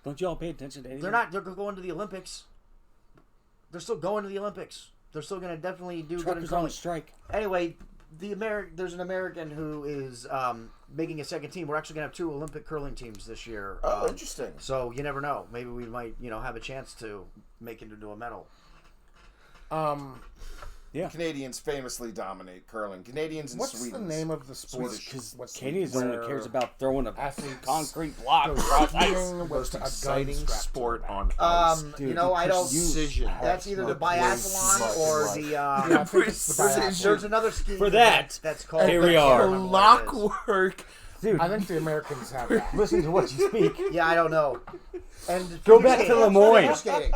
Speaker 4: Don't you all pay attention to anything?
Speaker 2: They're not. They're going to the Olympics. They're still going to the Olympics. They're still going to definitely do good in
Speaker 4: Truckers on
Speaker 2: curling.
Speaker 4: strike.
Speaker 2: Anyway, there's an American who is making a second team. We're actually going to have 2 Olympic curling teams this year.
Speaker 1: Oh, interesting.
Speaker 2: So you never know. Maybe we might, have a chance to make it into a medal.
Speaker 4: Yeah.
Speaker 1: The Canadians famously dominate curling. Canadians and
Speaker 3: What's
Speaker 1: Swedes.
Speaker 3: the name of the sport?
Speaker 4: Because
Speaker 3: What's the-
Speaker 4: Canadians
Speaker 3: where
Speaker 4: only cares about throwing a
Speaker 3: athletes
Speaker 4: concrete block
Speaker 3: go
Speaker 4: across ice.
Speaker 3: skiing with
Speaker 1: Most
Speaker 3: a gun
Speaker 1: exciting
Speaker 3: strapped to
Speaker 1: sport
Speaker 3: their
Speaker 1: on
Speaker 3: back.
Speaker 1: ice.
Speaker 4: Dude,
Speaker 2: you know, I don't.
Speaker 1: Precision.
Speaker 2: That's either the
Speaker 1: The
Speaker 2: biathlon or the.
Speaker 3: Yeah, I think it's the biathlon.
Speaker 2: There's another skiing
Speaker 4: For
Speaker 2: event
Speaker 4: that,
Speaker 2: that's called.
Speaker 4: here we
Speaker 2: I can't
Speaker 4: are.
Speaker 2: remember what it is.
Speaker 1: Clockwork.
Speaker 4: Dude,
Speaker 3: I think the Americans have that.
Speaker 4: listen to what you speak.
Speaker 2: Yeah, I don't know. And
Speaker 4: Go
Speaker 2: figure
Speaker 4: back to
Speaker 2: skating.
Speaker 4: Lemoyne.
Speaker 2: Figure skating.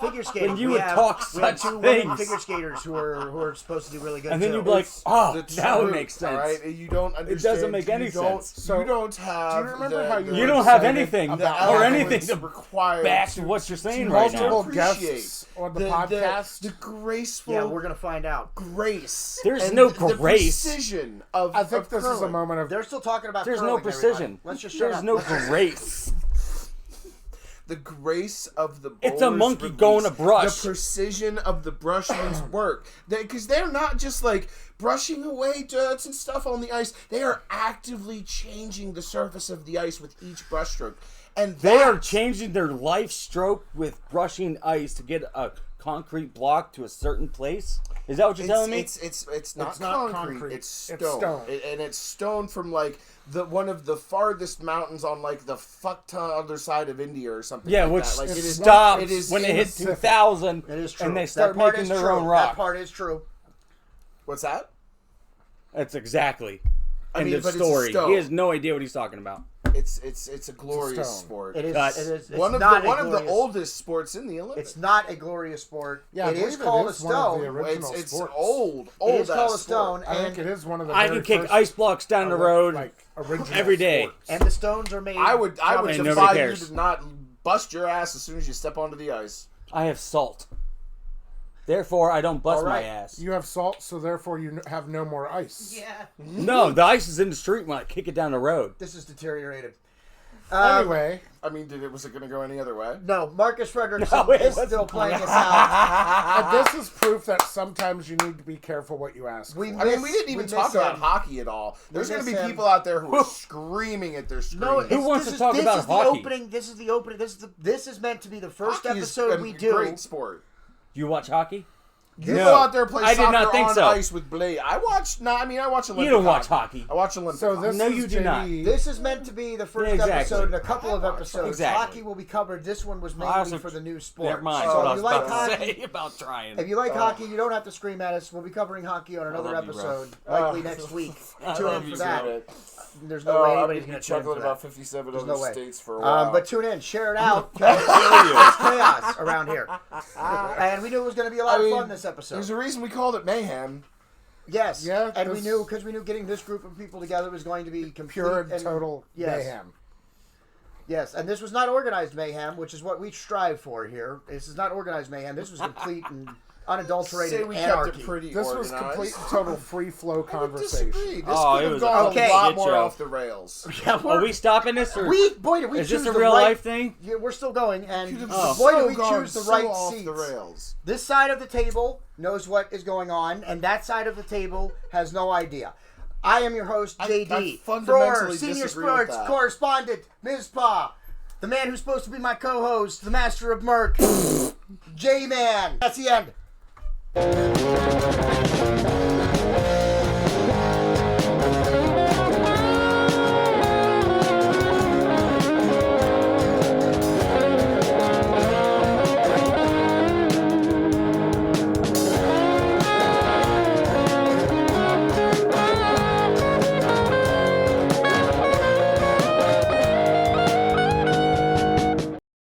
Speaker 2: Figure skating.
Speaker 4: When you
Speaker 2: We
Speaker 4: would
Speaker 2: have-
Speaker 4: talk
Speaker 2: we have
Speaker 4: such
Speaker 2: two women
Speaker 4: things.
Speaker 2: figure skaters who are supposed to do really good.
Speaker 4: And then
Speaker 2: too.
Speaker 4: you'd be like, oh,
Speaker 1: The
Speaker 4: now it
Speaker 1: truth,
Speaker 4: makes sense.
Speaker 1: All right, you don't understand.
Speaker 4: doesn't make any
Speaker 1: you don't,
Speaker 4: sense.
Speaker 3: So,
Speaker 1: you don't have.
Speaker 3: do you remember
Speaker 1: the,
Speaker 3: how
Speaker 1: the,
Speaker 4: You don't have
Speaker 3: excited
Speaker 4: anything
Speaker 3: about
Speaker 4: or
Speaker 3: the
Speaker 4: anything
Speaker 1: elements
Speaker 4: to
Speaker 1: required
Speaker 4: back
Speaker 1: to
Speaker 4: what you're saying right
Speaker 3: multiple
Speaker 4: now.
Speaker 1: appreciate
Speaker 3: guests on the podcast?
Speaker 1: the graceful.
Speaker 2: Yeah, we're gonna find out.
Speaker 1: grace.
Speaker 4: There's
Speaker 1: and
Speaker 4: no
Speaker 1: the
Speaker 4: grace.
Speaker 1: precision of.
Speaker 3: I think
Speaker 1: of
Speaker 3: this is a
Speaker 1: curling.
Speaker 3: moment of
Speaker 2: They're still talking about.
Speaker 4: There's no
Speaker 2: curling,
Speaker 4: precision.
Speaker 2: everybody. Let's just shut
Speaker 4: There's
Speaker 2: up.
Speaker 4: no
Speaker 2: Let's just-
Speaker 4: grace.
Speaker 1: The grace of the
Speaker 4: It's a
Speaker 1: bowler's
Speaker 4: monkey
Speaker 1: release,
Speaker 4: going to brush.
Speaker 1: The precision of the brushman's work. Because they're not just like brushing away dirt and stuff on the ice. They are actively changing the surface of the ice with each brushstroke. And
Speaker 4: They are
Speaker 1: that's-
Speaker 4: changing their life stroke with brushing ice to get a concrete block to a certain place. Is that what you're telling me?
Speaker 1: It's not,
Speaker 3: It's not
Speaker 1: concrete.
Speaker 3: concrete.
Speaker 1: It's stone.
Speaker 3: It's stone.
Speaker 1: And it's stone from like one of the farthest mountains on like the other side of India or something.
Speaker 4: Yeah,
Speaker 1: like
Speaker 4: which
Speaker 1: that. Like it is
Speaker 4: stops
Speaker 1: it is
Speaker 4: when it
Speaker 1: in
Speaker 4: hits
Speaker 1: the-
Speaker 4: 2,000
Speaker 2: It is true.
Speaker 4: and they
Speaker 2: That
Speaker 4: start
Speaker 2: part
Speaker 4: making
Speaker 2: is
Speaker 4: their
Speaker 2: true.
Speaker 4: own rock.
Speaker 2: That part is true.
Speaker 1: What's that?
Speaker 4: That's exactly.
Speaker 1: I
Speaker 4: End
Speaker 1: mean,
Speaker 4: of
Speaker 1: but it's a
Speaker 4: story.
Speaker 1: stone.
Speaker 4: He has no idea what he's talking about.
Speaker 1: It's a glorious
Speaker 3: stone.
Speaker 1: sport.
Speaker 2: It is.
Speaker 4: Cut.
Speaker 2: It is. It's
Speaker 1: one of
Speaker 2: not
Speaker 1: the
Speaker 2: a
Speaker 1: one of the
Speaker 2: glorious-
Speaker 1: oldest sports in the Olympics.
Speaker 2: It's not a glorious sport.
Speaker 3: Yeah, I
Speaker 2: it is
Speaker 3: believe
Speaker 2: called a
Speaker 3: is one of the
Speaker 2: stone.
Speaker 3: original
Speaker 1: It's
Speaker 3: sports.
Speaker 1: old
Speaker 2: It is called a
Speaker 1: ass
Speaker 2: stone,
Speaker 1: sport.
Speaker 3: I think
Speaker 2: and
Speaker 3: it is one of the
Speaker 4: I
Speaker 3: very
Speaker 4: can kick
Speaker 3: first
Speaker 4: ice blocks down the road
Speaker 3: original
Speaker 4: every day.
Speaker 3: sports.
Speaker 2: and the stones are made.
Speaker 1: I would
Speaker 4: And nobody
Speaker 1: defy you
Speaker 4: cares.
Speaker 1: to not bust your ass as soon as you step onto the ice.
Speaker 4: I have salt. Therefore, I don't bust
Speaker 2: All right.
Speaker 4: my ass.
Speaker 3: You have salt, so therefore you have no more ice.
Speaker 5: Yeah.
Speaker 4: No, the ice is in the street when I kick it down the road.
Speaker 2: This is deteriorated.
Speaker 3: Anyway,
Speaker 1: I mean, was it going to go any other way?
Speaker 2: No, Marcus Frederickson
Speaker 4: No, it
Speaker 2: is
Speaker 4: wasn't.
Speaker 2: still playing us out.
Speaker 3: and this is proof that sometimes you need to be careful what you ask.
Speaker 2: We
Speaker 3: for.
Speaker 1: I mean, we didn't even talk about
Speaker 2: him.
Speaker 1: hockey at all. There's going to
Speaker 2: miss
Speaker 1: be
Speaker 2: him.
Speaker 1: people out there who are screaming at their screens.
Speaker 2: No,
Speaker 4: Who wants
Speaker 2: this
Speaker 4: to
Speaker 2: is-
Speaker 4: talk
Speaker 2: this
Speaker 4: about
Speaker 2: is
Speaker 4: hockey?
Speaker 2: The opening. This is the opening. This is meant to be the first
Speaker 1: Hockey is
Speaker 2: episode
Speaker 1: a
Speaker 2: we do.
Speaker 1: Great sport.
Speaker 4: You watch hockey?
Speaker 1: You
Speaker 4: No.
Speaker 1: go out there and play
Speaker 4: I did
Speaker 1: soccer
Speaker 4: not think
Speaker 1: on
Speaker 4: so.
Speaker 1: ice with blade. I watch Olympic
Speaker 4: You don't watch hockey.
Speaker 1: I watch Olympic
Speaker 3: So
Speaker 1: hockey.
Speaker 3: this
Speaker 4: No,
Speaker 3: is
Speaker 4: you do not.
Speaker 3: JD.
Speaker 2: This is meant to be the first
Speaker 4: Yeah, exactly.
Speaker 2: episode and a couple of episodes.
Speaker 4: Exactly.
Speaker 2: Hockey will be covered. This one was mainly
Speaker 4: Also,
Speaker 2: for the new sport.
Speaker 4: Never mind.
Speaker 2: So
Speaker 4: what I
Speaker 2: if
Speaker 4: was
Speaker 2: you like
Speaker 4: about to
Speaker 2: hockey,
Speaker 4: say about trying.
Speaker 2: if you like hockey, you don't have to scream at us. We'll be covering hockey on another
Speaker 4: love you, bro.
Speaker 2: episode, likely next week. Tune in for that. There's no way anybody's going to tune in for
Speaker 1: chuckling about
Speaker 2: that.
Speaker 1: 57
Speaker 2: There's
Speaker 1: other
Speaker 2: no way.
Speaker 1: states for a while.
Speaker 2: But tune in, share it out. It's chaos around here, and we knew it was going to be a lot of fun this episode.
Speaker 1: There's a reason we called it Mayhem.
Speaker 2: Yes.
Speaker 3: Yeah,
Speaker 2: and we
Speaker 3: this-
Speaker 2: knew because we knew getting this group of people together was going to be complete
Speaker 3: Pure and total
Speaker 2: yes.
Speaker 3: mayhem.
Speaker 2: Yes, and this was not organized mayhem, which is what we strive for here. This is not organized mayhem. This was complete and unadulterated
Speaker 1: Say we
Speaker 2: anarchy.
Speaker 1: kept it pretty
Speaker 3: This
Speaker 1: organized.
Speaker 3: was complete and total free flow
Speaker 1: I
Speaker 3: conversation.
Speaker 1: disagree. This
Speaker 4: Oh,
Speaker 1: could
Speaker 4: it
Speaker 1: have
Speaker 4: was a
Speaker 1: gone
Speaker 2: Okay.
Speaker 1: a lot
Speaker 4: shit
Speaker 1: more
Speaker 4: show.
Speaker 1: off the rails.
Speaker 2: Yeah,
Speaker 4: Are we stopping this? Or
Speaker 2: boy, did we
Speaker 4: is
Speaker 2: choose
Speaker 4: this a
Speaker 2: the
Speaker 4: real
Speaker 2: right,
Speaker 4: life thing?
Speaker 2: Yeah, we're still going, and
Speaker 1: Could have
Speaker 2: boy,
Speaker 1: so
Speaker 2: did we
Speaker 1: gone
Speaker 2: choose the
Speaker 1: so
Speaker 2: right
Speaker 1: off
Speaker 2: seats.
Speaker 1: the rails.
Speaker 2: This side of the table knows what is going on, and that side of the table has no idea. I am your host, JD.
Speaker 1: I fundamentally
Speaker 2: for Senior
Speaker 1: disagree with
Speaker 2: Sports
Speaker 1: that.
Speaker 2: Correspondent, Mizpah. The man who's supposed to be my co-host, the master of Merc, J-Man. That's the end.